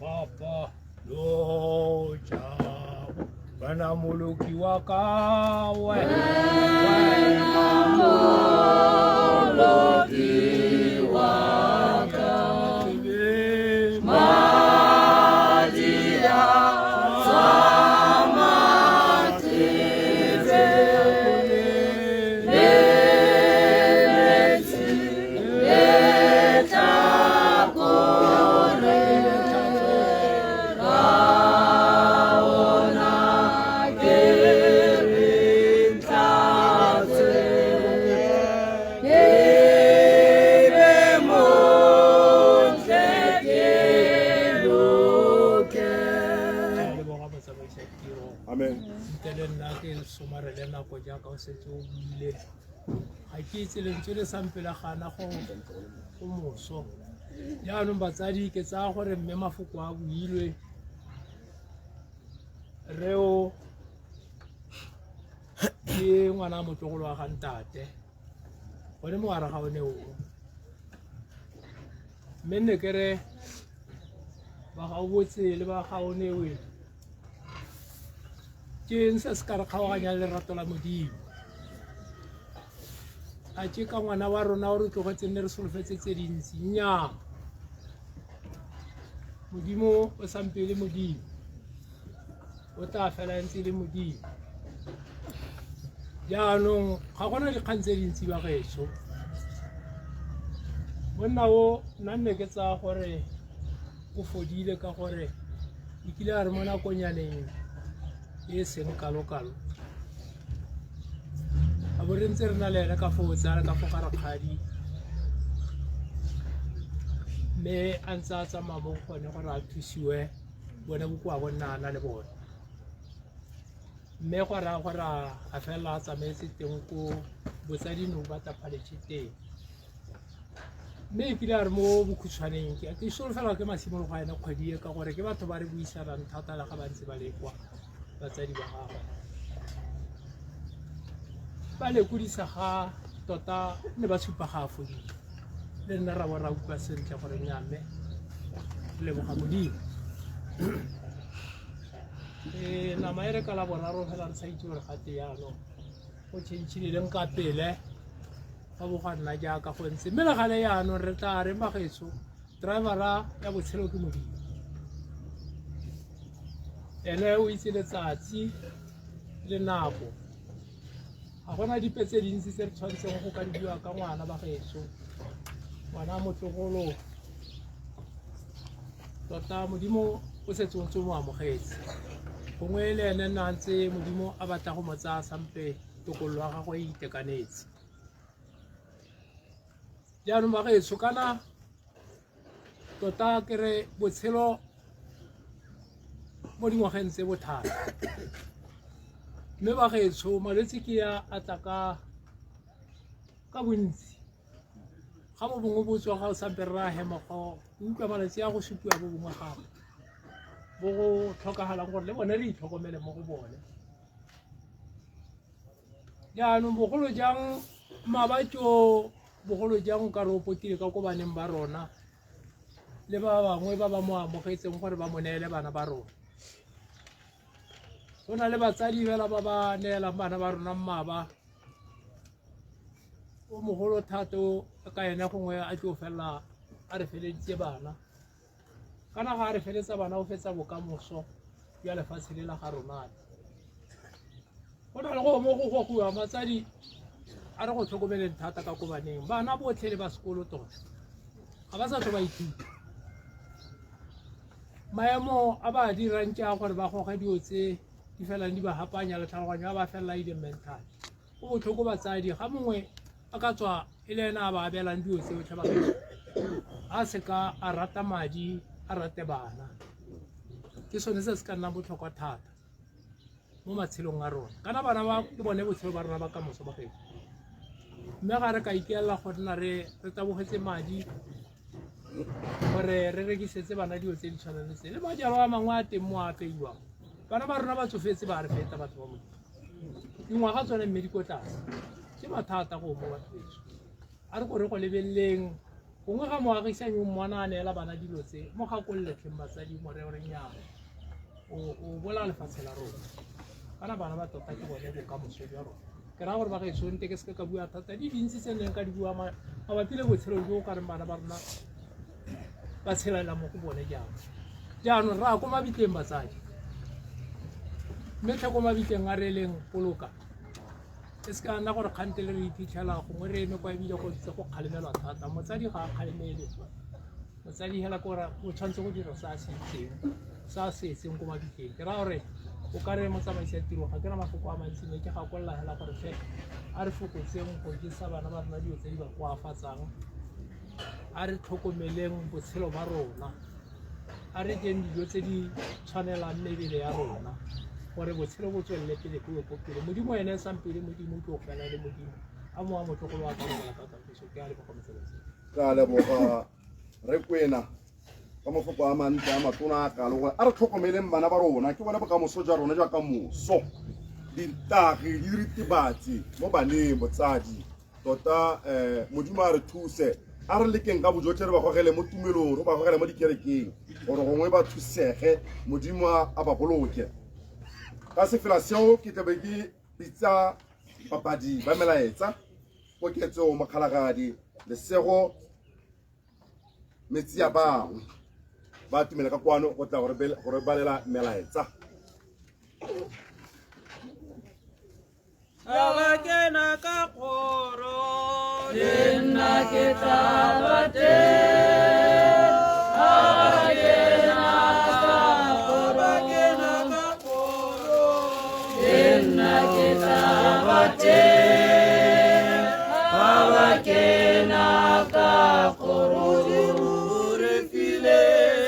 Papa lo jao bana muluki wa kawe muluki wa kawe madia somarele nako jaaka o setse o buile ga ke itse lentswe le sampela gana go moso jaanong batsadi ke tsaya gore mme mafoko a builwe reo ke ngwana a motlogolo wa gantate gone mogare ga one o mme nne ke re ba ga o botse le ba ga o newe ke eng se se ka re kgaoganya lerato la modimo a ke ka ngwana wa rona o re tlogetse nne re solofetse tse dintsi nnyaa modimo o sampele modimo o tla fela ntse le modimo jaanong ga gona dikgang tse dintsi ba geso monna o nna nne ke tsaya gore o fodile ka gore e kile a re mo nakonyaneng e seng kalo-kalo a bo re ntse re na le ene ka fo tsala ka fo ga rakgadi mme a ntse a tsamaya mo gone gore a thusiwe bone bokoa bo nna a na le bone mme go raya gore a fela a tsamaetse teng ko botsadino ba tapaletse teng mme e kile a re mo bokhutshwaneng ke solofela ke masimologo a ene kgwedi e ka gore ke batho ba re buisanang thata le ga ba ntse ba le kwa batsadi ba gagwe ba lekodisa ga tota ne ba supa ga a fodile le nna ra bo ra utlwa sentle gore nyamme leboga modimo nama e re ka la boraro fela re sa itse gore gate yaanong go tšhentšhileleng ka pele ga bo ga nna jaaka go ntse mme le gale yaanong re tla re magetso drivera ya botshelo ke modimo ene o itse letsatsi le nako ga gona dipe tse dintsi tse re tshwanetseng go ka di bua ka ngwana ba geso ngwana motlogolo tota modimo o setse o ntse o mo amogetse gongwe le ene nna ntse modimo a batla go mo tsaya sampe tokololo ya gagwe e itekanetse jaanong ba geso kana tota ke re botshelo mo dingwageng tse bothata mme ba geso malwetse ke ya a tla ka bontsi ga bo bongwe bo tswa ga o sampe re a hema go utlwa malwetse a go supiwa bo bongwe gago bo go tlhokagalang gore le bone re itlhokomele mo go bone jaanong bogolo jang mabatso bogolo jang ka re o potile ka ko baneng ba rona le ba bangwe ba ba mo amogetseng gore ba mo neele bana ba rona go na le batsadi fela ba ba neelang bana ba rona mmaba o mogolo thata o ka ene gongwe a tlo felela a re feleditse bana kana ga a re feletsa bana o fetsa bokamoso ya lefatshe le la ga rona go na le go mo go gogiwa matsadi a re go tlhokomeleng thata ka ko baneng bana botlhe le ba sekolo tota ga ba sa tlo ba ithuta maemo a ba dirang tša gore ba goga dio tse di felang di ba hapanya le tlhaloganyo ba felela ile mental go botlhoko batsadi ga mongwe a ka tswa e le ena a ba abelang dio tse o tlhaba a se ka a rata madi a rate bana ke sone se se ka nnang botlhokwa thata mo matshelong a rona kana bana ba ke bone botshelo ba rona ba ka moso ba gae mme ga re ka ikelela go nna re tabogetse madi gore re rekisetse bana dilo tse di tshwanang le tse le majalo a mangwe a teng mo a apeiwang bana ba rona ba tsofetse ba re feta batho ba motho dingwaga tsone mme di ko tlase ke mathata go mo batho beso a re gore go lebeleleng gongwe ga moagisanyong mona a neela bana dilo tse mo gakolletlheng batsadi more gore nnyane o bola lefatshe la rona kana bana ba tota ke bone bokamoso jwa rona ke raya gore ba gaetso nte ke se ka bua thata di dintsi tse neng ka di bua mabapi le botshelo jo o ka reng bana ba rona ba tshelela mo go bone jaanong ra ko mabitleng batsadi mme tlhoko mabitleng a re leng poloka e se ka nna gore kgante le re iphitlhela gongwe re eme kwa ebile go tse go kgalemelwa thata motsadi ga a kgalemele motsadi hela kore o tshwanetse go dira sa se etseng ko mabitleng ke raya gore o ka re motsamaisi ya tiro ga ke na mafoko a mantsi mme ke gakolola hela gore fe a re fokotseng go jesa bana ba rona dilo tse di ba koafatsang a re tlhokomeleng botshelo ba rona a re jeng dijo tse di tshwanelang mebele ya rona gore botshelo bo tswelele pele ko pele modimo ene sampele modimo tlo fela le modimo a mo a motlogolo wa tsala ka tampiso ke a le go motseletse ka leboga re kwena ka mofoko a mantsi a matona a kalo gore a re tlhokomeleng bana ba rona ke bona bokamoso jwa rona jwa ka moso dintagi di diritibatsi mo baneng botsadi tota modimo a re thuse a re lekeng ka bojotlhe re ba gogele mo tumelong re ba gogele mo dikerekeng gore gongwe ba thusege modimo a ba boloke ka sefela seo ke tlabe ke bitsa papadi ba melaetsa koketso mokgalagadi lesego metsi a bangwe ba tumela ka kwano go tla gore balela melaetsa Abakena ka kgoro nna ke tla ba teng abakena ka kgoro nna ke tla ba teng abakena ka kgoro re file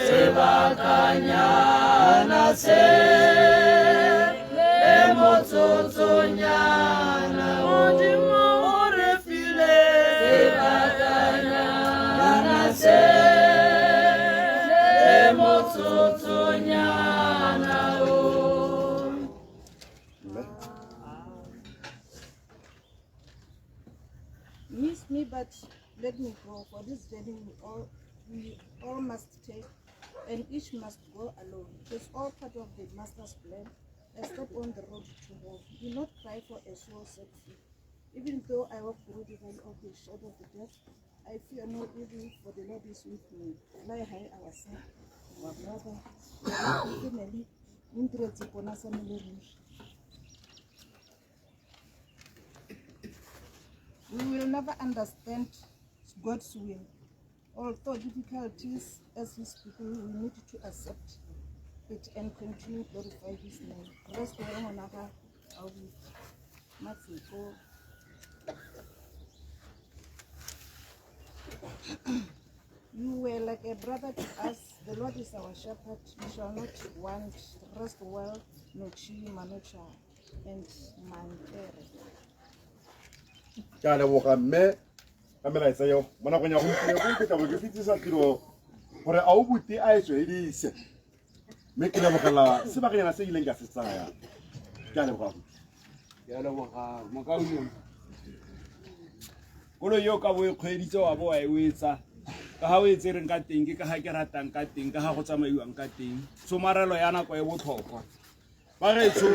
sebakanyana se Motsonyana modimo o re file sebakanyana se motsonyana o Miss me, but let me go. For this journey we all must take, and each must go alone. It's all part of the master's plan. A step on the road to home. Do not cry for a soul set free. Even though I walk through the valley of the shadow of the death, I fear no evil, for the Lord is with me. Fly high, our son, our brother, family, we will never understand God's will. Although difficulties as His people, we need to accept it and continue to glorify His name. Rest well on our You were like a brother to us. The Lord is our shepherd. We shall not want. Rest well, no chima, no cha, and mantere. Ka leboga mme ka melaetsa eo mo nakong ya gompieno ke tla bo ke fetisa tiro gore a o buti a etswe e dise mme ke lebogela sebakanyana se ileng ka se tsaya ke a leboga ya leboga mokaulong koloi yo ka bo e kgweditse wa bo wa e wetsa ka ha o e tsereng ka teng ke ka ha ke ratang ka teng ka ha go tsamaiwang ka teng somarelo ya nako e botlhokwa ba getso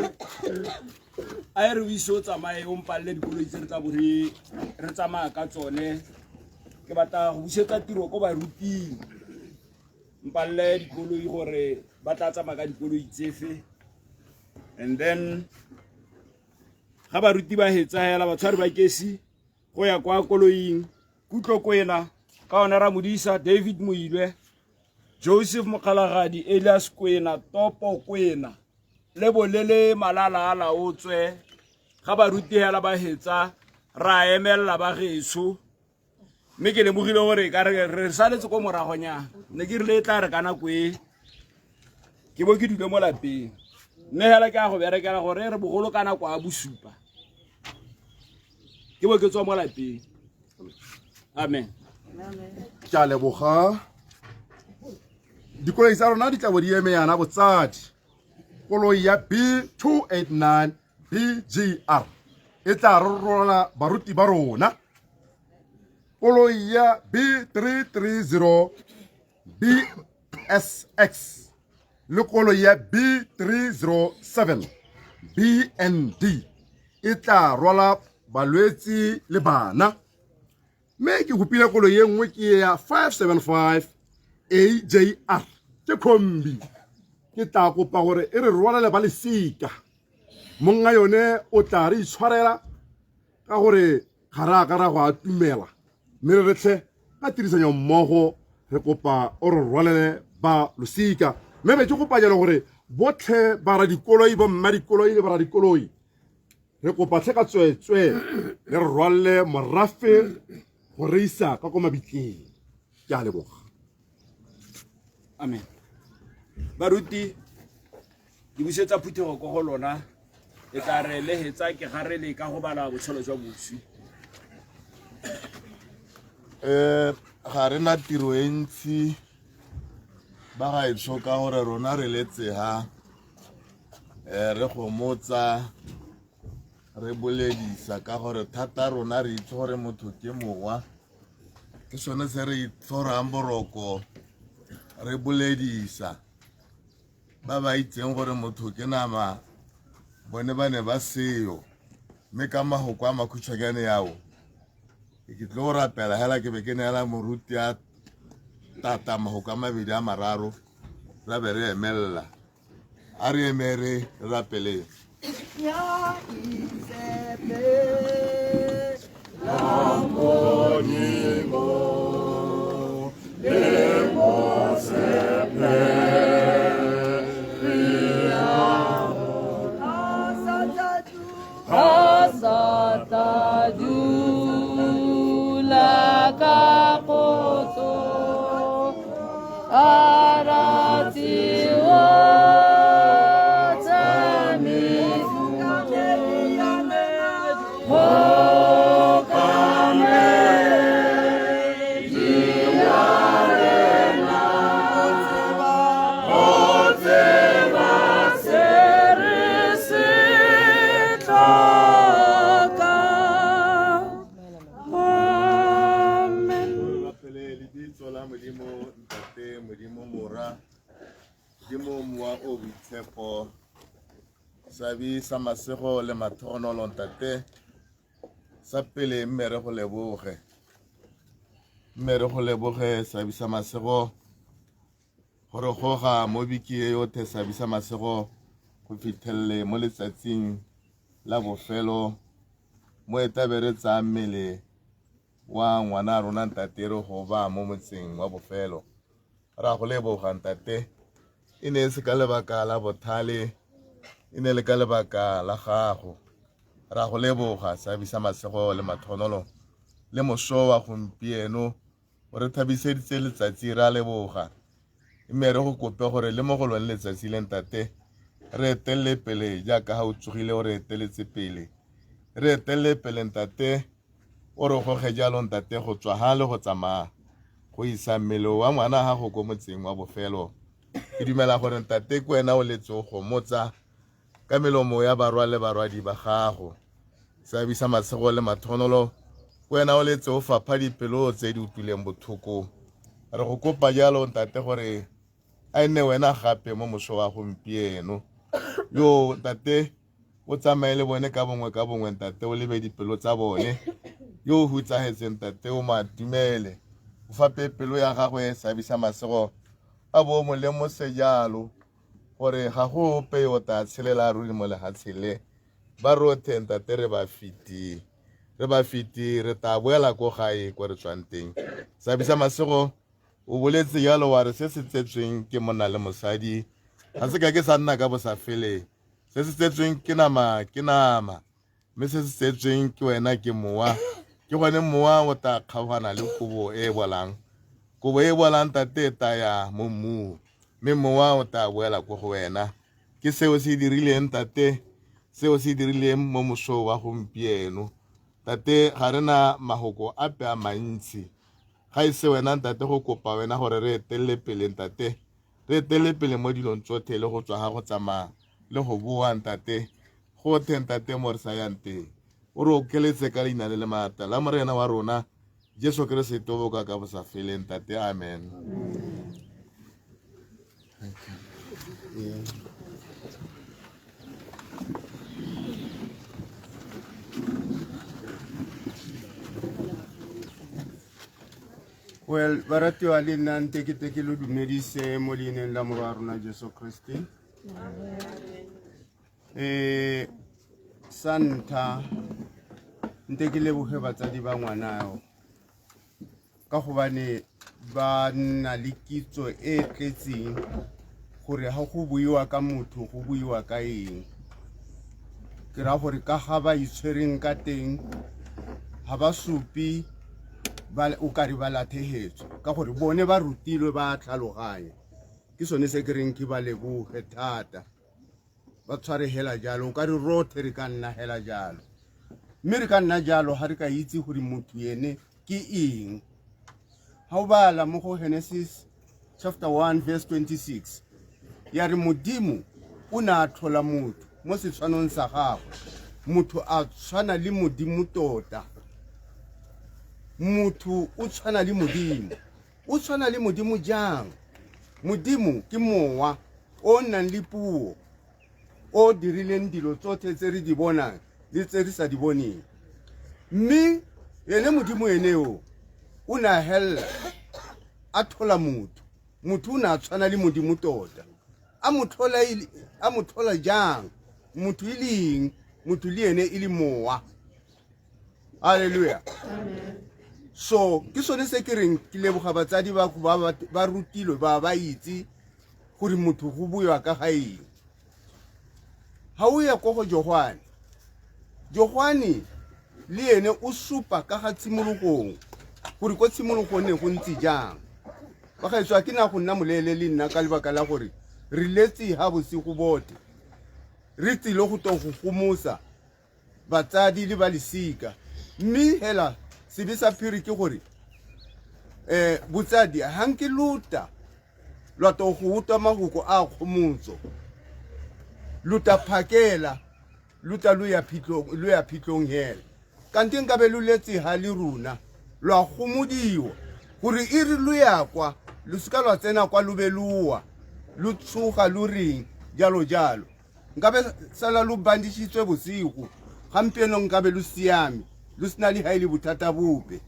a e re o ise o tsamaye o mpalle dikoloi tse re tla bo re tsamaya ka tsone ke batla go busetsa tiro ko baruting mpalle dikoloi gore ba tla tsamaya ka dikoloi tsefe and then ga baruti ba hetsa hela batshwari ba kesi go ya kwa koloing Kutlo Kwena ka ona ra modisa David Moilwe Joseph Mokgalagadi Elias Kwena Topo Kwena Lebolele Malala ala otswe ga baruti hela ba hetsa ra emella ba geso mme ke le mogile gore ka re saletse ko moragonya ne ke rile tla re kana kwe ke bo ke dule mo lapeng mme hela ke a go berekela gore re bogolo kana kwa bosupa ke bo ke tswa mo lapeng amen ke a leboga dikoloi tsa rona di tla bo di eme yana botsadi koloi ya B289 BGR e tla rorola baruti ba rona koloi ya B330 BSX le koloi ya B307 BND e tla rwala balwetsi le bana mme ke gopile koloi ye nngwe ke ya 575 AJR ke kombi ke tla kopa gore e re rwalele ba lesika monga yone o tla re itshwarela ka gore ga ka ra go atumela mme re tle ka tirisanyo mmogo re kopa o re rwalele ba losika mme be ke kopa jalo gore botlhe ba ra dikoloi bo mma dikoloi le ba ra dikoloi re kopa tle ka tswetswe le re rwalle morafe go re isa ka ko mabitleng ke a leboga amen baruti di busetsa phuthego ko go lona e tla re lehetsa ke garele ka go bala botshelo jwa boswi ga re na tiro e ntsi ba ga e tshoka gore rona re letsega re gomotsa re boledisa ka gore thata rona re itse gore motho ke mogwa ke sone se re itshorang boroko re boledisa ba ba itseng gore motho ke nama bone ba ne ba seyo mme ka magoko a makhutshwanyane yao ke tlo go rapela hela ke be ke neela moruti a tata magoko a mabedi a mararo ra be re emelela a re emere re rapeleng Ya isepe la monimo demo sepe Asatadu la kapoto arati sabi sa masego le mathogonolo ntate sa pele mme re go leboge sabi sa masego gore goga mo biki e yotlhe sabi sa masego go fitlhelele mo letsatsing la bofelo mo e tlabe re tsaya mmele wa ngwana rona ntate re go ba mo motseng wa bofelo ra go leboga ntate e ne se ka lebaka la bothale e ne le ka lebaka la gago ra go leboga sabi sa masego le mathonolo le moso wa gompieno o re thabiseditse letsatsi ra leboga mme re go kope gore le mo go lone letsatsi le ntate re etelle pele jaaka ga o tsogile o re eteletse pele re etelle pele ntate o re goge jalo ntate go tswa ha le go tsamaya go isa mmele wa ngwana gago ko motseng wa bofelo ke dumela gore ntate ke wena o letse go motsa ka melomo ya barwa le barwadi ba gago Sabisa Masego le Mathonolo wena o letse o fapha dipelo tse di utlwileng bothoko re go kopa jalo ntate gore a nne wena gape mo moso wa gompieno yo ntate o tsamaele bone ka bongwe ntate o lebe dipelo tsa bone yo hutsahetseng ntate o matumele o fape pelo ya gagwe Sabisa Masego a bo mo le mo sejalo gore ga go pe o ta tshelela ruri mo lehatshele ba rothe ntate re ba fiti re ta boela ko gae ko re tswang teng Sabisa Masego o boletse yalo wa re se se tsetsweng ke monna le mosadi ga se ka ke sa nna ka bosafele se se tsetsweng ke nama mme se se tsetsweng ke wena ke mowa ke gone mowa o ta kgaogana le kobo e bolang tate ta ya mo mmu mme mowa o ta boela ko go wena ke seo se dirileng tate seo se dirileng mo moso wa gompieno tate ga rena mahoko ape a mantsi ga ise wena ntate go kopa wena gore re etelele pele ntate re etelele pele mo dilong tsotlhe le go tswa ga go tsamaya le go boa ntate go the ntate mo re sa yang teng o re okeletse ka leina le le maatla la morena wa rona Jesu Kriste boka ka bosafele ntate amen. Thank you. Yeah. Well, baratiwa le nna ntse ke lo dumedise mo leineng la morwa rona Jesu Kriste. Santa ntse ke leboge batsadi ba ngwanao ka gobane ba nna le kitso e tletseng gore ha go buiwa ka motho go buiwa ka eng ke ra gore ka ga ba itshwereng ka teng ha ba supi o ka re ba lathegetswe ka gore bone ba rutilwe ba tlhaloganya ke sone se ke reng ke ba leboge thata ba tshware hela jalo o ka re rothe re ka nna hela jalo mme re ka nna jalo ha re ka itse gore motho ene ke eng ha o bala mo go Genesis chapter 1 verse 26 ya re modimo o na thola motho mo setshwanong sa gagwe motho a tshwana le modimo tota motho o tshwana le modimo jang modimo ke mowa o nang le puo o dirileng dilo tsotlhe tse re di bonang le tse re sa di boneng mme ene modimo eneo o na hella a thola motho o na tshwana le modimo tota a mothola jang motho ileng motho le ene ile mowa haleluya so ke sone se ke reng ke leboga batsadi ba rutilwe ba itse gore motho go buiwa ka gae ha o ya go Johane le ene o supa ka ga tshimologong gore ko tshimologong ne go ntse jang ba ga tswa ke na go nna molele le nna ka lebaka la gore re letse ha bosigo bote re tsile go to go gomosa batsadi le ba lesika mme hela se be sa phiri ke gore botsadi hanke luta lwa to go uta mahuko a khomotso luta phakela luta lu ya phitlong hela kanti nka be luletse ha le runa lwa gomodiwa gore e re lu ya kwa lu sika lwa tsena kwa lubeluwa lu tsuga lu ring jalo nka be sala lu bandishitswe bosigo gampieno nka be lu siame lu sina le haile bothata bope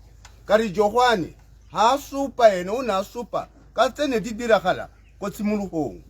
ka re Johane ha supa ene o na supa ka tsene di diragala go tshimologong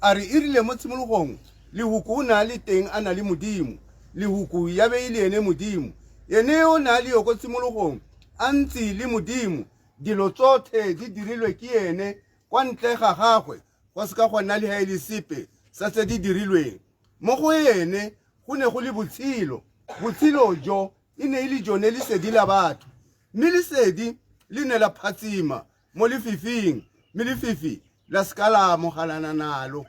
a re irile mo tshimologong le huku o na le teng a na le modimo le huku ya be ile ene modimo ene o na le go tshimologong a ntse le modimo dilo tsotlhe di dirilwe ke ene kwa ntle ga gagwe go se ka go nna le haile sepe sa tse di dirilweng mo go ene go ne go le botshelo jo e ne ile jone le sedi la batho mme le sedi le ne la phatsima mo lefifing mme lefifi la skala mogalana nalo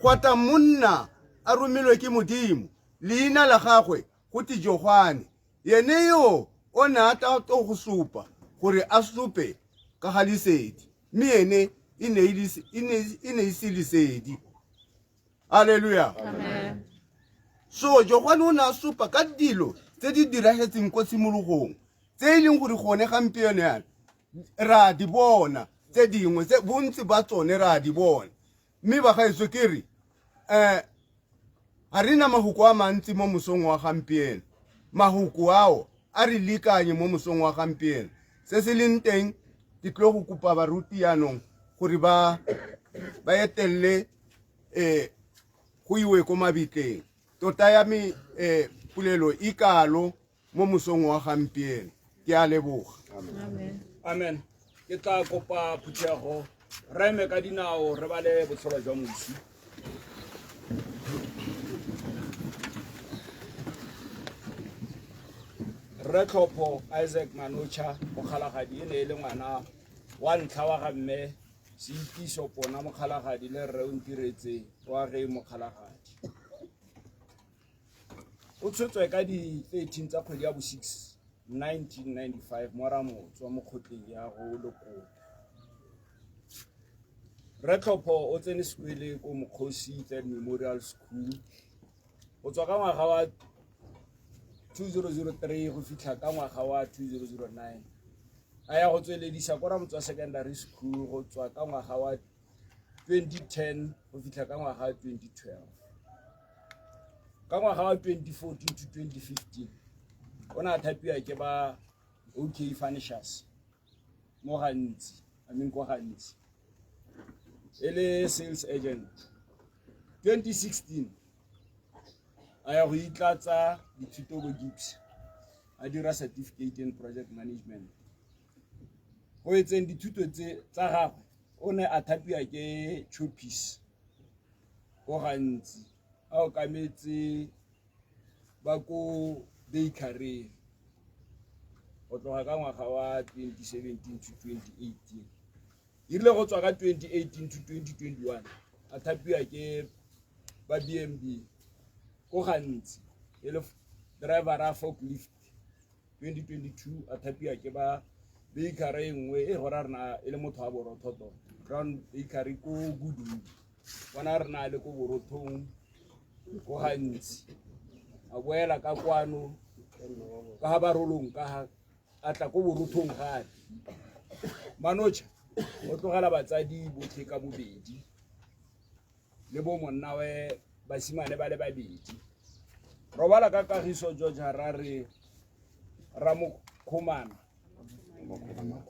kwata monna a romilwe ke modimo leina la gagwe go ti Johane yene yo o na ta to go supa gore a supe ka ga lesedi mme ene e ne ise lesedi haleluya amen so Jogwane o ne a supa ka dilo tse di diragetseng ko tshimologong tse e leng gore gone gampieno yana ra di bona tse dingwe tse bontsi ba tsone ra di bona mme ba gaetso ke re ga re na mahuko a mantsi mo mosong wa gampieno mahuko ao a re lekanye mo mosong wa gampieno se se leng teng ke tlo go kopa baruti yanong gore ba etelele go iwe ko mabitleng tota ya me pulelo ikalo mo mosong wa gampieno ke a leboga amen ke tla kopa Phutego re eme ka dinao re bale botshelo jwa mosi Re Tlhopho Isaac Manocha mokgalagadi e ne e le ngwana wa ntlha wa gamme Seitiso Pona mokgalagadi le rre o ntiretse wa ge mokgalagadi o tshotswe ka di 13 tsa kgwedi ya bo 6 1995 mora motswa mo kgotleng ya go Lekoko Re Tlhopho o tsene sekole ko Mokgosi Memorial School o tswa ka ngwaga wa 2003 go fitlha ka ngwaga wa 2009 a ya go tsweledisa kwa Ramotswa Secondary School go tswa ka ngwaga wa 2010 go fitlha ka ngwaga wa 2012 ka ngwaga wa 2014 to 2015 o na thapiwa ke ba OK Furnishers mo gantsi ko gantsi e le sales agent 2016 a ya go itlatsa dithuto go Gibbs a dira certificate in project management go etseng dithuto tsa gagwe o ne a thapiwa ke Choppies go gantsi a o kametse ba ko bakery go tloga ka ngwaga wa 2017 to 2018 irile go tswa ka 2018 to 2021 a thapiwa ke ba BMB go gantsi e le driver a forklift 2022 a thapiwa ke ba bakery engwe e gora rena e le motho a borothoto Crown Bakery ko Gudu bona rena le ko borothong go gantsi a boela ka kwano ka ha barolong ka atla ko borothong gape Manocha o tlogela batsadi botlhe ka bobedi le bo monna we basimane ba le babedi robala ka Kagiso George Harare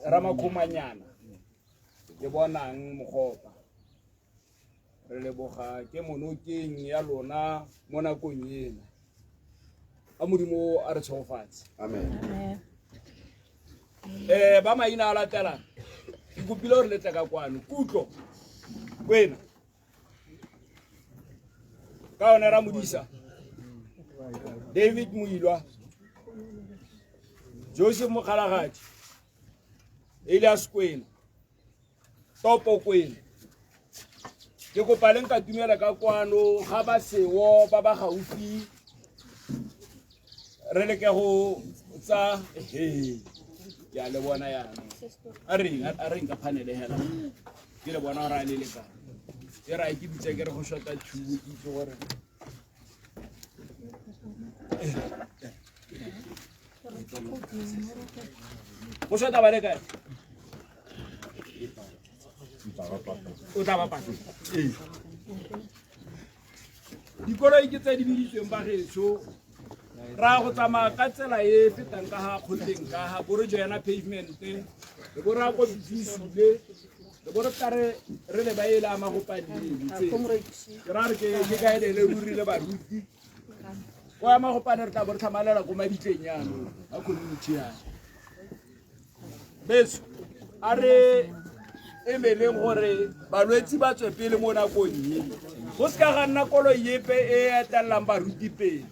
Ramakhumanyana ke bonang Mogopa re leboga ke monokeng ya lona mo nakong ena a modimo a re tshofatse amen ba maina a latela ke kopile gore letle ka kwano kutlo kwena ka ona ra modisa David Muilwa Joseph Mokgalagadi Elias Kwena Topo Kwena ke kopa le nka tumela ka kwano ga ba sewo ba ba gaufi re le ke go tsa ya le bona yana a re nka panele hela ke le bona ra le ka e ra ke bitse ke re go shota thubu ke tlo gore go shota ba le kae o tla ba pata dikoloi ke tse di biditsweng ba geso ra go tsamaya ka tsela e fetang ka ha kgolleng ka ha bore jana pavement le bo ra go bisisile le bo re tare re le ba ile a magopadile ke ra re ke ga ile le rurile ba ruti wa magopane re tla bo re thamalela go mabitleng yana a community ya beso are emeleng gore balwetsi ba tswe pele mo nakong e go se ka ga nna koloi epe e etelang baruti pele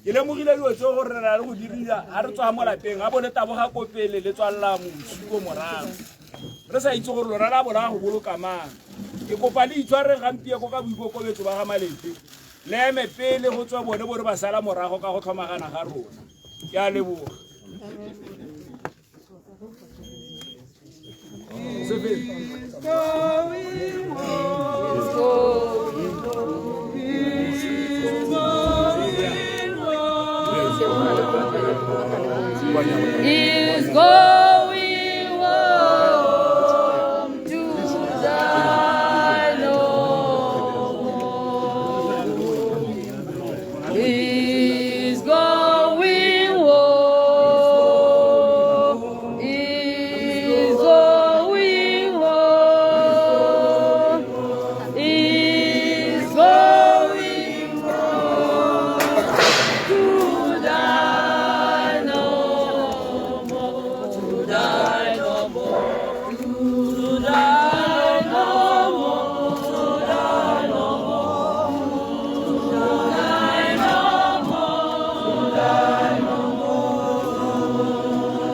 ke lemogile dilo tse gore re na le go dirisa ga re tswa mo lapeng a bone taboga ko pele le tswalela mosi ko morago re sa itse gore lona la bona go boloka mang ke kopa le itshware gampie ko ka boikokobetso ba ga Malete le eme pele go tswa bone bore ba sala morago ka go tlhomagana ga rona ke a leboga is going home to die no more. Is going home. Is going home. Is going home to die no more. To die no more. To die no more. To die no more. To die no more. To die no more.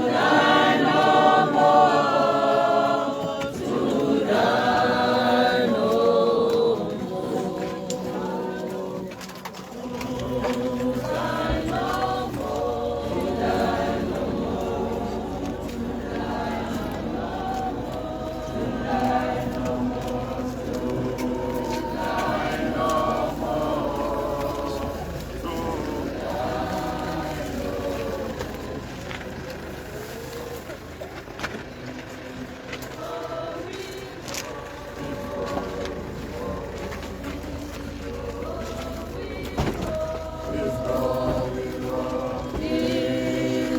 Die no more. To die no is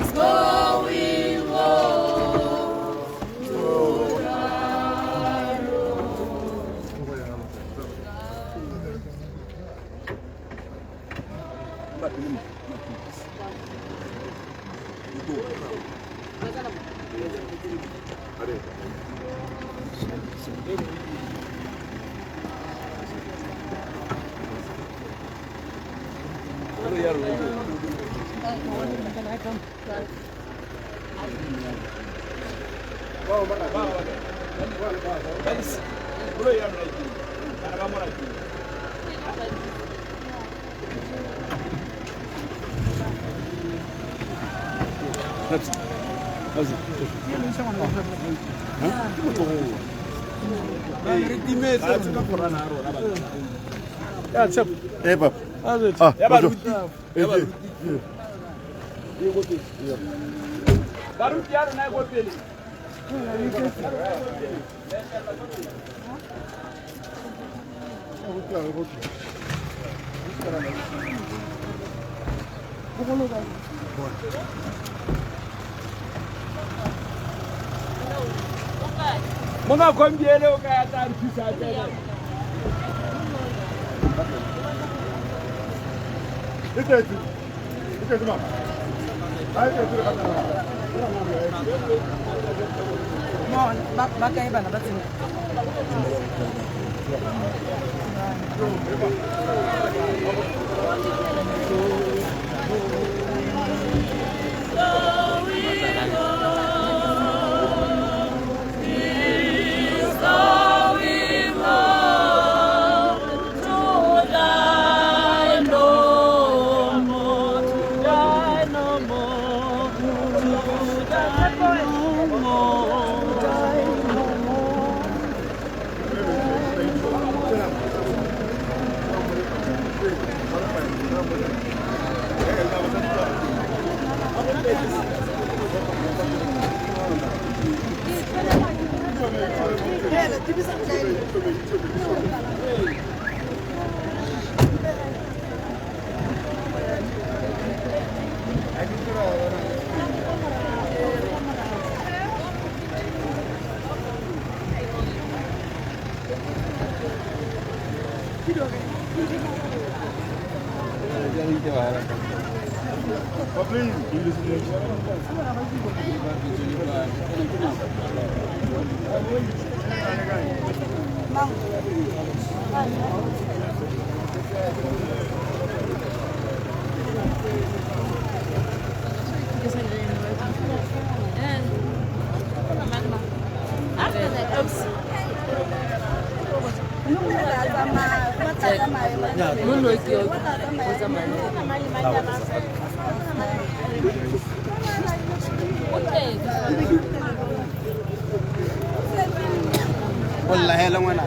going home to die Eh, papa. Bonjour. Monga kombiele o ka ya tla thusa tele. ba kae bana ba tsena Wallahi la ngwana.